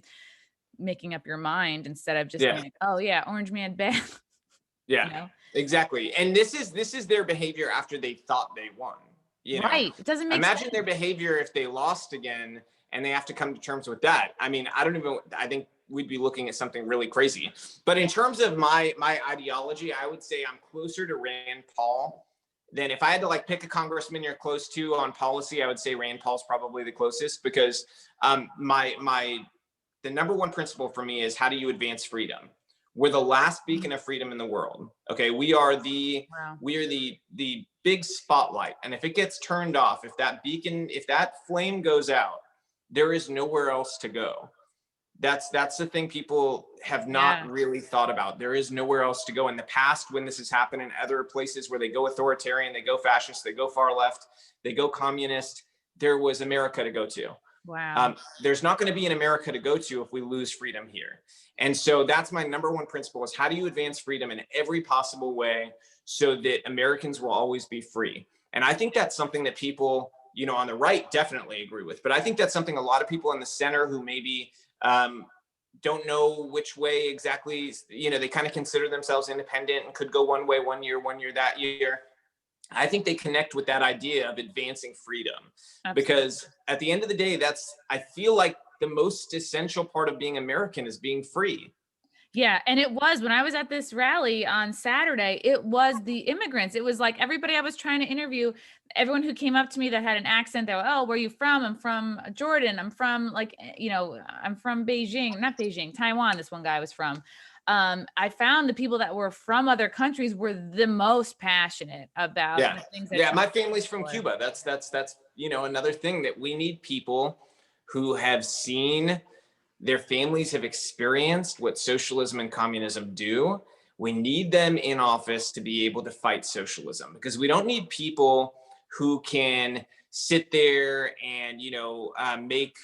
making up your mind instead of just being like, oh yeah, orange man bad.
Exactly. And this is their behavior after they thought they won,
right? It doesn't make
imagine
sense.
Their behavior if they lost again and they have to come to terms with that. I mean, I think we'd be looking at something really crazy. But in terms of my ideology, I would say I'm closer to Rand Paul than, if I had to like pick a congressman you're close to on policy, I would say Rand Paul's probably the closest, because the number one principle for me is, how do you advance freedom? We're the last beacon of freedom in the world. Okay, we are the big spotlight, and if it gets turned off, if that flame goes out, there is nowhere else to go. That's the thing people have not really thought about. There is nowhere else to go. In the past, when this has happened in other places where they go authoritarian, they go fascist, they go far left, they go communist, there was America to go to.
Wow.
There's not going to be an America to go to if we lose freedom here. And so that's my number one principle, is how do you advance freedom in every possible way so that Americans will always be free? And I think that's something that people, on the right definitely agree with. But I think that's something a lot of people in the center who maybe don't know which way exactly, they kind of consider themselves independent and could go one way one year that year. I think they connect with that idea of advancing freedom. Absolutely. Because at the end of the day, I feel like the most essential part of being American is being free.
Yeah. And it was when I was at this rally on Saturday, it was the immigrants. It was like everybody I was trying to interview, everyone who came up to me that had an accent, they were, oh, where are you from? I'm from Jordan. I'm from I'm from Beijing, not Beijing, Taiwan. This one guy was from. I found the people that were from other countries were the most passionate about
Yeah.
the things that
Yeah.
Trump
My family's
stood
from
for.
Cuba. That's, another thing that we need people who have seen their families have experienced what socialism and communism do. We need them in office to be able to fight socialism, because we don't need people who can sit there and, make,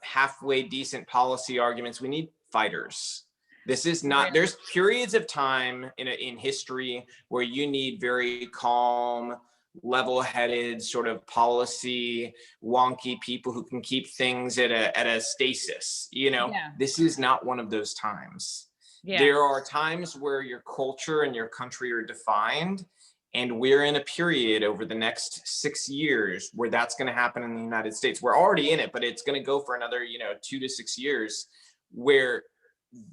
halfway decent policy arguments. We need fighters. This is not,
Really?
there's periods of time in history where you need very calm, level-headed sort of policy wonky people who can keep things at a stasis.
Yeah.
This is not one of those times.
Yeah.
There are times where your culture and your country are defined, and we're in a period over the next 6 years where that's going to happen in the United States. We're already in it, but it's going to go for another 2 to 6 years, where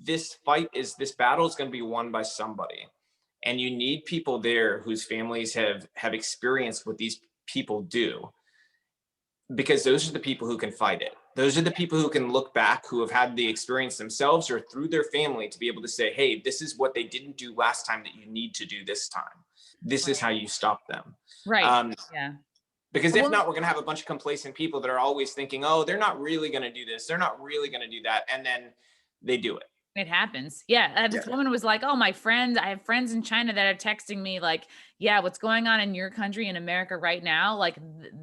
this battle is going to be won by somebody. And you need people there whose families have experienced what these people do, because those are the people who can fight it. Those are the people who can look back, who have had the experience themselves or through their family, to be able to say, hey, this is what they didn't do last time that you need to do this time. This is how you stop them.
Right. Yeah.
Because if
Well,
not, we're going to have a bunch of complacent people that are always thinking, oh, they're not really going to do this, they're not really going to do that, and then they do it.
it happens. Yeah. This woman was like, oh, I have friends in China that are texting me like, yeah, what's going on in your country in America right now? Like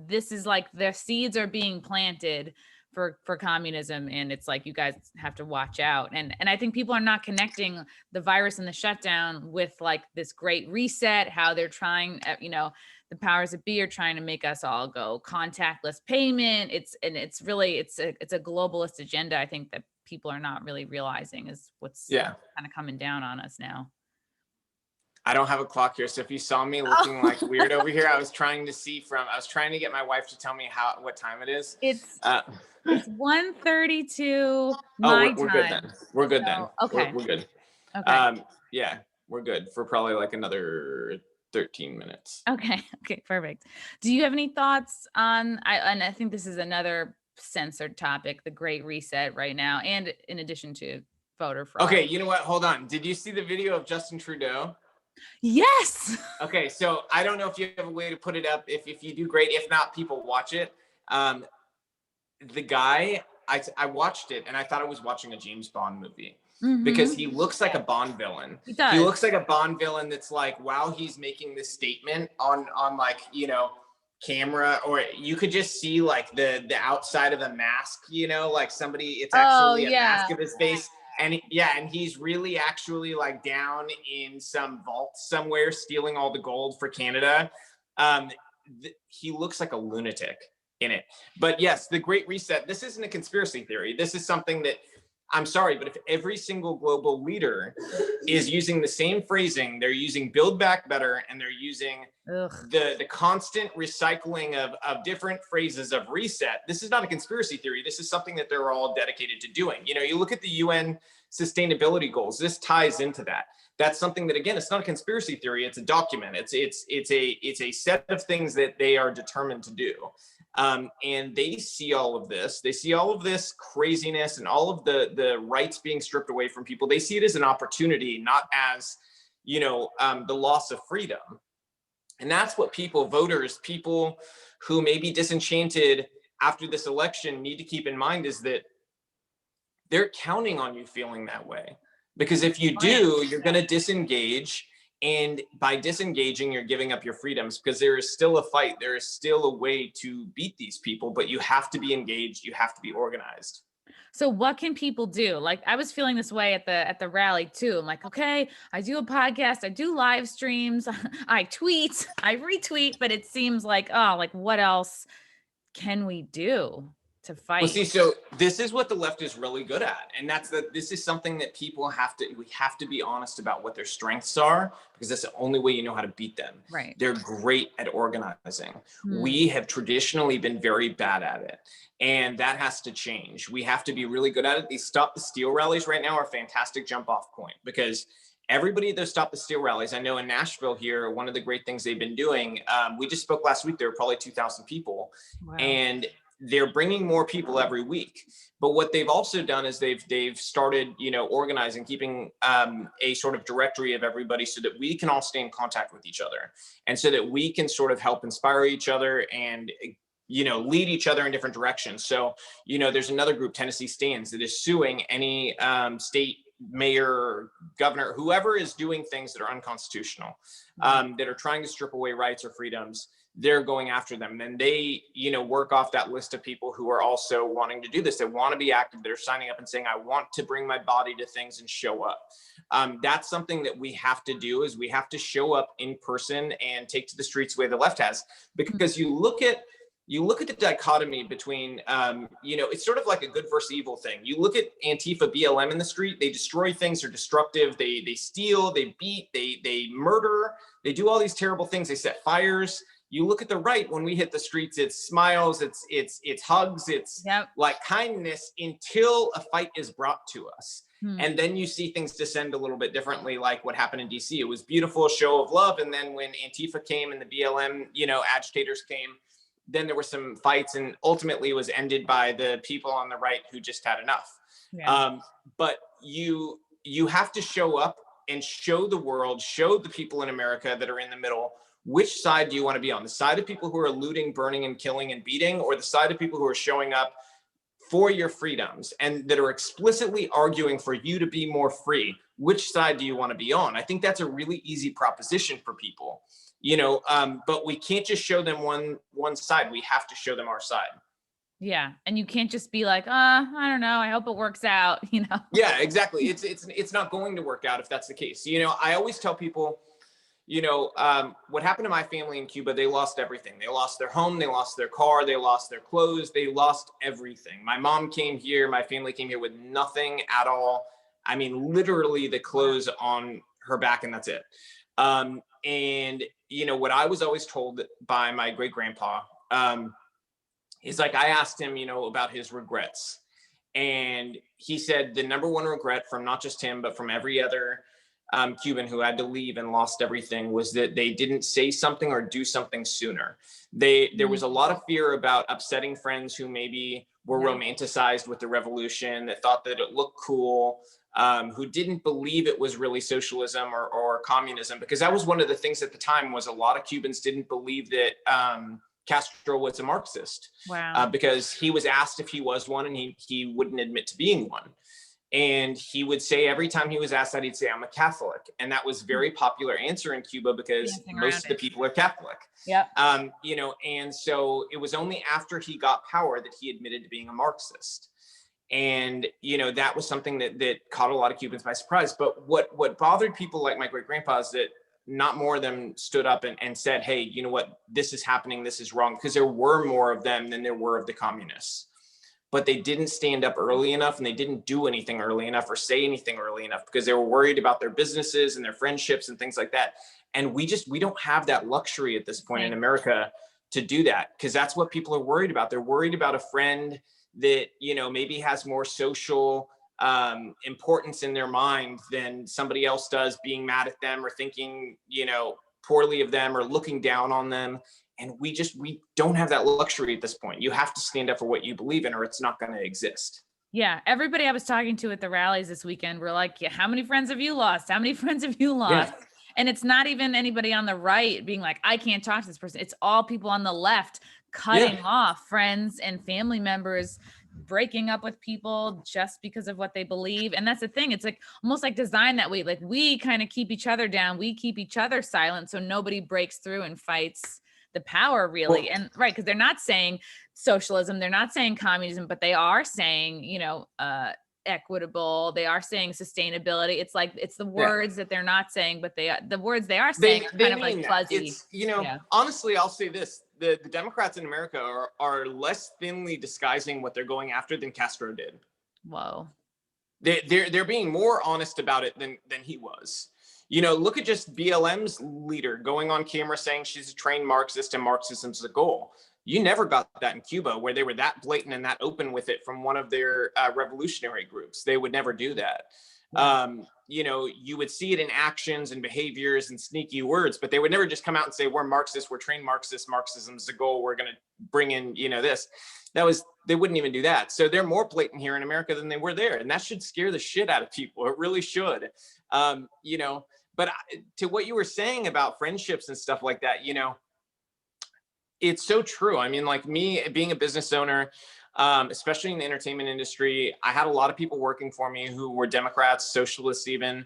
this is like the seeds are being planted for communism. And it's like, you guys have to watch out. And I think people are not connecting the virus and the shutdown with like this great reset, how they're trying, the powers that be are trying to make us all go contactless payment. It's a globalist agenda. I think that people are not really realizing is what's kind of coming down on us now.
I don't have a clock here, so if you saw me looking like weird over here, I was trying to get my wife to tell me what time it is.
It's 1:32
my
time.
We're good then. We're good then.
Okay.
We're good.
Okay.
Yeah, we're good for probably like another 13 minutes.
Okay. Perfect. Do you have any thoughts on, and I think this is another censored topic, the Great Reset right now, and in addition to voter fraud.
Okay, you know what? Hold on. Did you see the video of Justin Trudeau?
Yes.
Okay, so I don't know if you have a way to put it up. If you do, great. If not, people watch it. The guy, I watched it and I thought I was watching a James Bond movie. Mm-hmm. Because he looks like a Bond villain.
He does.
He looks like a Bond villain that's like, wow, he's making this statement on like, camera, or you could just see like the outside of the mask, like somebody, it's actually a mask of his face. And and he's really actually like down in some vault somewhere stealing all the gold for Canada. He looks like a lunatic in it. But yes, the Great Reset, this isn't a conspiracy theory. This is something that, I'm sorry, but if every single global leader is using the same phrasing, they're using build back better, and they're using the constant recycling of different phrases of reset, this is not a conspiracy theory. This is something that they're all dedicated to doing. You look at the UN sustainability goals, this ties into that. That's something that, again, it's not a conspiracy theory, it's a document. It's a set of things that they are determined to do. And they see all of this. They see all of this craziness and all of the rights being stripped away from people. They see it as an opportunity, not as, the loss of freedom. And that's what voters, people who may be disenchanted after this election need to keep in mind, is that they're counting on you feeling that way. Because if you do, you're going to disengage. And by disengaging, you're giving up your freedoms, because there is still a fight. There is still a way to beat these people, but you have to be engaged. You have to be organized.
So what can people do? Like, I was feeling this way at the rally too. I'm like, okay, I do a podcast, I do live streams, I tweet, I retweet, but it seems like, what else can we do to fight.
Well, see, so this is what the left is really good at. And this is something that we have to be honest about what their strengths are, because that's the only way you know how to beat them.
Right.
They're great at organizing.
Hmm.
We have traditionally been very bad at it. And that has to change. We have to be really good at it. These Stop the Steal rallies right now are a fantastic jump off point, because everybody at those Stop the Steal rallies, I know in Nashville here, one of the great things they've been doing, we just spoke last week, there were probably 2,000 people.
Wow.
And they're bringing more people every week. But what they've also done is they've started, organizing, keeping a sort of directory of everybody so that we can all stay in contact with each other, and so that we can sort of help inspire each other and lead each other in different directions. So, there's another group, Tennessee Stands, that is suing any state mayor, governor, whoever is doing things that are unconstitutional, that are trying to strip away rights or freedoms. They're going after them. And they, work off that list of people who are also wanting to do this. They want to be active. They're signing up and saying, I want to bring my body to things and show up. That's something that we have to do, is we have to show up in person and take to the streets the way the left has. Because you look at the dichotomy between, it's sort of like a good versus evil thing. You look at Antifa, BLM in the street, they destroy things, they're destructive, they steal, they beat, they murder, they do all these terrible things, they set fires. You look at the right, when we hit the streets, it's smiles, it's hugs, it's like kindness, until a fight is brought to us. And then you see things descend a little bit differently, like what happened in DC. It was beautiful, show of love. And then when Antifa came and the BLM, agitators came, then there were some fights, and ultimately it was ended by the people on the right who just had enough. But you have to show up and show the world, show the people in America that are in the middle, which side do you want to be on? The side of people who are looting, burning, and killing and beating, or the side of people who are showing up for your freedoms and that are explicitly arguing for you to be more free? Which side do you want to be on? I think that's a really easy proposition for people, but we can't just show them one side. We have to show them our side.
Yeah. And you can't just be like, I don't know, I hope it works out,
Yeah, exactly. It's not going to work out if that's the case. I always tell people, what happened to my family in Cuba, they lost everything. They lost their home, they lost their car, they lost their clothes, they lost everything. My mom came here, my family came here with nothing at all. I mean, literally the clothes on her back, and that's it. And what I was always told by my great grandpa, is like, I asked him, about his regrets. And he said the number one regret from not just him, but from every other Cuban who had to leave and lost everything, was that they didn't say something or do something sooner. There was a lot of fear about upsetting friends who maybe were romanticized with the revolution, that thought that it looked cool, who didn't believe it was really socialism or communism, because that was one of the things at the time, was a lot of Cubans didn't believe that Castro was a Marxist.
Wow.
Because he was asked if he was one, and he wouldn't admit to being one. And he would say, every time he was asked that, he'd say, I'm a Catholic. And that was a very popular answer in Cuba, because most of the people are Catholic.
Yeah.
And so it was only after he got power that he admitted to being a Marxist. And, that was something that caught a lot of Cubans by surprise. But what bothered people like my great grandpa is that not more of them stood up and said, hey, you know what, this is happening, this is wrong. Because there were more of them than there were of the communists. But they didn't stand up early enough, and they didn't do anything early enough or say anything early enough, because they were worried about their businesses and their friendships and things like that. And we don't have that luxury at this point in America to do that, because that's what people are worried about. They're worried about a friend that, maybe has more social importance in their mind than somebody else does, being mad at them or thinking, poorly of them or looking down on them. And we don't have that luxury at this point. You have to stand up for what you believe in, or it's not going to exist.
Yeah. Everybody I was talking to at the rallies this weekend were like, how many friends have you lost? How many friends have you lost? Yeah. And it's not even anybody on the right being like, I can't talk to this person. It's all people on the left cutting off friends and family members, breaking up with people just because of what they believe. And that's the thing. It's like almost like designed that way. Like, we kind of keep each other down. We keep each other silent, so nobody breaks through and fights the power, really. Well, and right, because they're not saying socialism, they're not saying communism, but they are saying, equitable, they are saying sustainability. It's like, it's the words that they're not saying, but the words they are saying are kind of like fuzzy.
Honestly, I'll say this, the Democrats in America are less thinly disguising what they're going after than Castro did.
Whoa.
They're being more honest about it than he was. You know, look at just BLM's leader going on camera saying she's a trained Marxist and Marxism's the goal. You never got that in Cuba, where they were that blatant and that open with it from one of their revolutionary groups. They would never do that.
Yeah.
You know, you would see it in actions and behaviors and sneaky words, but they would never just come out and say, we're Marxists, we're trained Marxists, Marxism's the goal, we're going to bring in, you know, this. They wouldn't even do that. So they're more blatant here in America than they were there. And that should scare the shit out of people. It really should. You know, but to what you were saying about friendships and stuff like that, you know, it's so true. I mean, like me being a business owner, especially in the entertainment industry, I had a lot of people working for me who were Democrats, socialists even,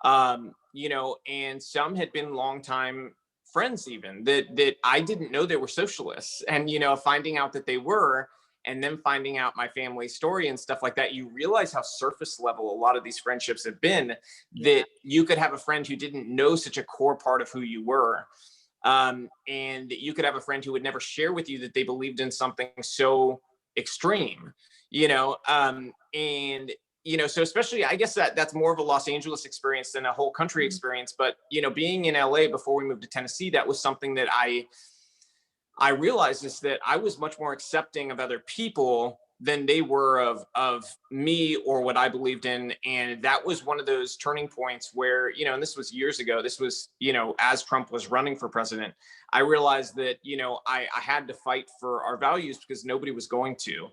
you know, and some had been longtime friends even that I didn't know they were socialists. And, you know, finding out that they were, and then finding out my family story and stuff like that, you realize how surface level a lot of these friendships have been, that you could have a friend who didn't know such a core part of who you were. And you could have a friend who would never share with you that they believed in something so extreme, you know, and, you know, so especially, I guess that's more of a Los Angeles experience than a whole country experience. But, you know, being in LA before we moved to Tennessee, that was something that I realized, is that I was much more accepting of other people than they were of me or what I believed in. And that was one of those turning points where, you know, and this was years ago, this was, you know, as Trump was running for president, I realized that, you know, I had to fight for our values, because nobody was going to,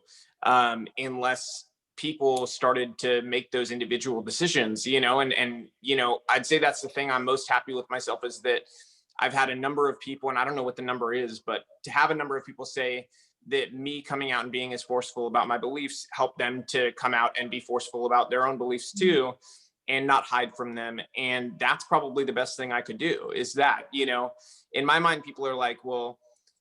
unless people started to make those individual decisions, you know, and, you know, I'd say that's the thing I'm most happy with myself, is that I've had a number of people, and I don't know what the number is, but to have a number of people say that me coming out and being as forceful about my beliefs helped them to come out and be forceful about their own beliefs too, and not hide from them. And that's probably the best thing I could do, is that, you know, in my mind, people are like, well,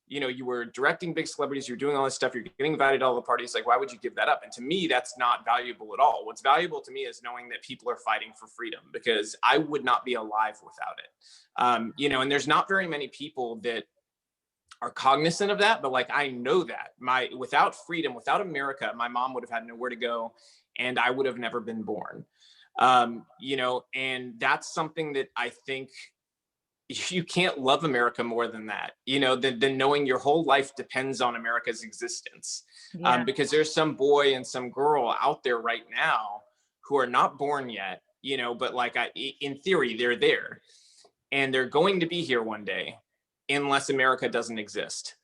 you know, you were directing big celebrities, you're doing all this stuff, you're getting invited to all the parties. Like, why would you give that up? And to me, that's not valuable at all. What's valuable to me is knowing that people are fighting for freedom, because I would not be alive without it. You know, and there's not very many people that are cognizant of that, but like, I know that without freedom, without America, my mom would have had nowhere to go, and I would have never been born. You know, and that's something that I think you can't love America more than that, you know, than knowing your whole life depends on America's existence.
Yeah.
Because there's some boy and some girl out there right now who are not born yet, you know, but like in theory, they're there, and they're going to be here one day, unless America doesn't exist.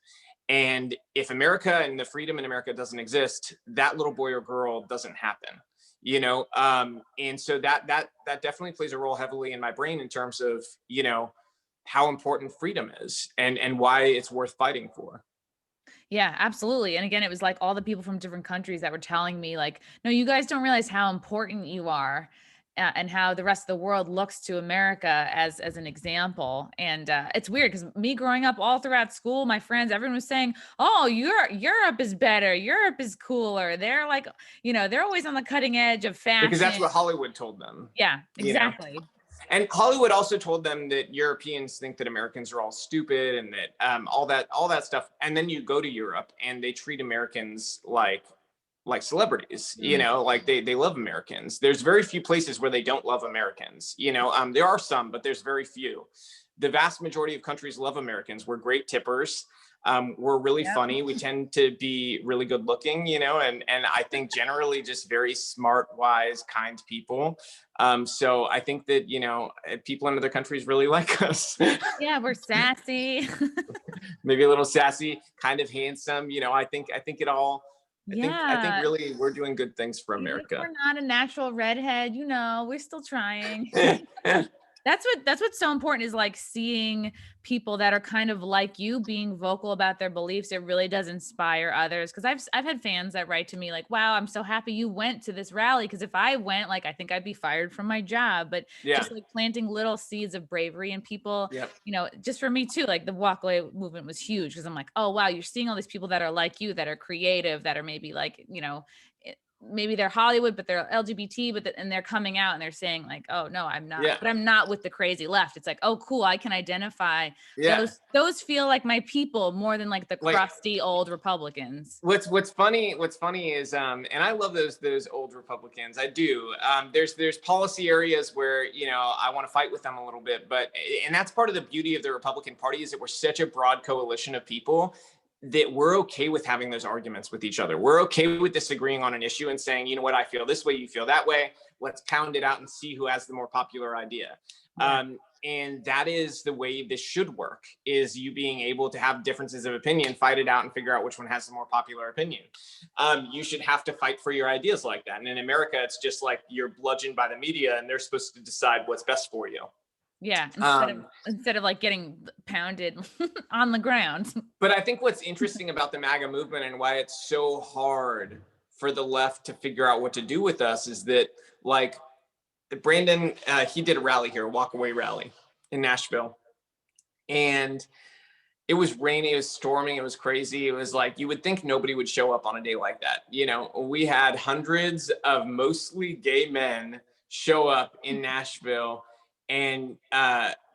And if America and the freedom in America doesn't exist, that little boy or girl doesn't happen, you know? And so that definitely plays a role heavily in my brain in terms of, you know, how important freedom is, and why it's worth fighting for.
Yeah, absolutely. And again, it was like all the people from different countries that were telling me like, no, you guys don't realize how important you are, and how the rest of the world looks to America as an example. And it's weird because me growing up all throughout school, my friends, everyone was saying, oh, Europe is better. Europe is cooler. They're like, you know, they're always on the cutting edge of
Because that's
fashion.
what Hollywood told them,
Yeah,
you know?
exactly.
And Hollywood also told them that Europeans think that Americans are all stupid, and that all that stuff. And then you go to Europe and they treat Americans like celebrities, you know, like they love Americans. There's very few places where they don't love Americans, you know. There are some, but there's very few. The vast majority of countries love Americans. We're great tippers. We're really
Yep.
funny. We tend to be really good looking, you know, and I think generally just very smart, wise, kind people. So I think that, you know, people in other countries really like us.
Yeah, we're sassy.
Maybe a little sassy, kind of handsome, you know. I think it all. I think
Yeah.
really we're doing good things for
Even if
America.
we're not a natural redhead, you know, we're still trying. That's what's so important, is like seeing people that are kind of like you being vocal about their beliefs. It really does inspire others. Cause I've had fans that write to me like, wow, I'm so happy you went to this rally. Cause if I went, like, I think I'd be fired from my job, but
Yeah.
just like planting little seeds of bravery in people,
Yep.
you know, just for me too, like the walkaway movement was huge. Cause I'm like, oh wow, you're seeing all these people that are like you, that are creative, that are maybe like, you know, maybe they're Hollywood, but they're LGBT, and they're coming out and they're saying like, oh no, I'm not,
Yeah.
but I'm not with the crazy left. It's like, oh, cool. I can identify
Yeah.
those feel like my people more than like the
Like,
crusty old Republicans.
what's funny is and I love those old Republicans. I do. There's policy areas where, you know, I want to fight with them a little bit, but and that's part of the beauty of the Republican Party, is that we're such a broad coalition of people that we're okay with having those arguments with each other. We're okay with disagreeing on an issue and saying, you know what, I feel this way, you feel that way. Let's pound it out and see who has the more popular idea.
Yeah.
And that is the way this should work, is you being able to have differences of opinion, fight it out, and figure out which one has the more popular opinion. You should have to fight for your ideas like that. And in America, it's just like you're bludgeoned by the media and they're supposed to decide what's best for you.
Yeah, instead of like getting pounded on the ground.
But I think what's interesting about the MAGA movement and why it's so hard for the left to figure out what to do with us is that, like, Brandon, he did a rally here, a walk-away rally in Nashville. And it was raining, it was storming, it was crazy. It was like, you would think nobody would show up on a day like that. You know, we had hundreds of mostly gay men show up in Nashville. And,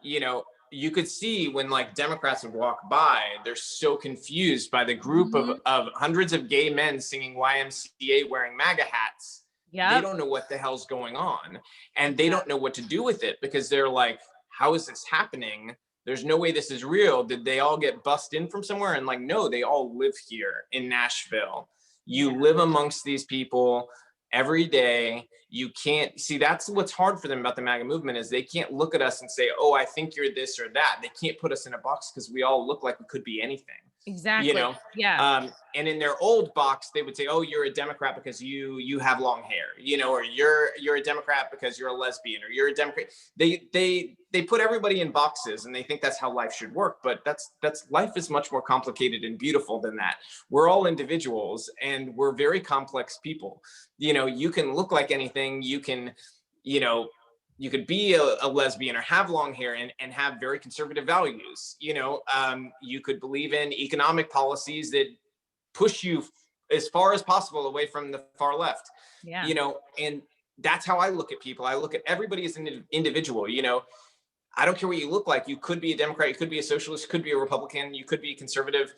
you know, you could see when like Democrats would walk by, they're so confused by the group of hundreds of gay men singing YMCA wearing MAGA hats.
Yeah.
They don't know what the hell's going on, and they don't know what to do with it, because they're like, how is this happening? There's no way this is real. Did they all get bussed in from somewhere? And like, no, they all live here in Nashville. You live amongst these people every day. You can't see, that's what's hard for them about the MAGA movement, is they can't look at us and say, oh, I think you're this or that. They can't put us in a box because we all look like we could be anything.
Exactly.
You know?
Yeah.
And in their old box, they would say, oh, you're a Democrat because you have long hair, you know, or you're a Democrat because you're a lesbian, or you're a Democrat. They put everybody in boxes and they think that's how life should work. But that's life is much more complicated and beautiful than that. We're all individuals and we're very complex people. You know, you can look like anything. You can, you know, you could be a lesbian or have long hair and have very conservative values. You know, you could believe in economic policies that push you as far as possible away from the far left.
Yeah.
You know, and that's how I look at people. I look at everybody as an individual. You know, I don't care what you look like. You could be a Democrat, you could be a socialist, you could be a Republican, you could be a conservative.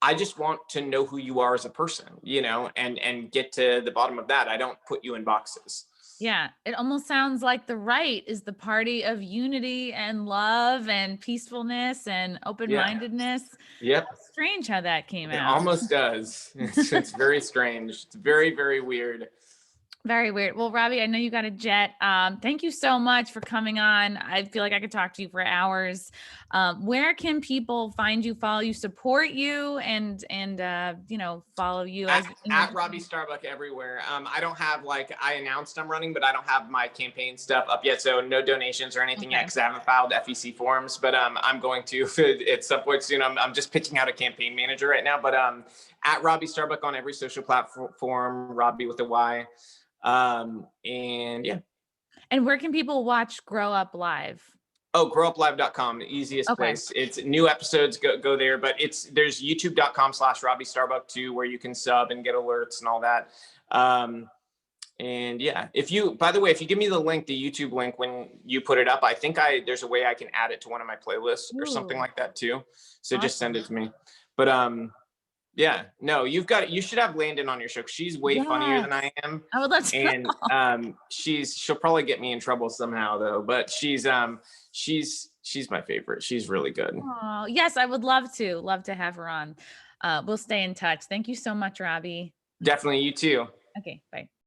I just want to know who you are as a person, you know, and get to the bottom of that. I don't put you in boxes.
Yeah, it almost sounds like the right is the party of unity and love and peacefulness and open-mindedness.
Yep.
Strange how that came out.
It almost does. It's very strange. It's very, very weird.
Very weird. Well, Robbie, I know you got a jet. Thank you so much for coming on. I feel like I could talk to you for hours. Where can people find you, follow you, support you, and you know, follow you?
At Robby Starbuck everywhere. I don't have, like, I announced I'm running, but I don't have my campaign stuff up yet. So no donations or anything yet, because I haven't filed FEC forms, but I'm going to at some point soon. I'm just picking out a campaign manager right now, but at Robby Starbuck on every social platform, Robbie with a Y. And yeah.
And where can people watch Grow Up Live?
Oh, growuplive.com, the easiest place. It's new episodes, go there, but there's youtube.com/Robby Starbuck too, where you can sub and get alerts and all that. And yeah, by the way, if you give me the link, the YouTube link, when you put it up, I think there's a way I can add it to one of my playlists or something like that too. So Just send it to me. But yeah, no, you should have Landon on your show. She's way funnier than I am.
I would love to.
And she'll probably get me in trouble somehow though, but she's my favorite. She's really good.
Oh, yes, I would love to have her on. We'll stay in touch. Thank you so much, Robbie.
Definitely, you too.
Okay, bye.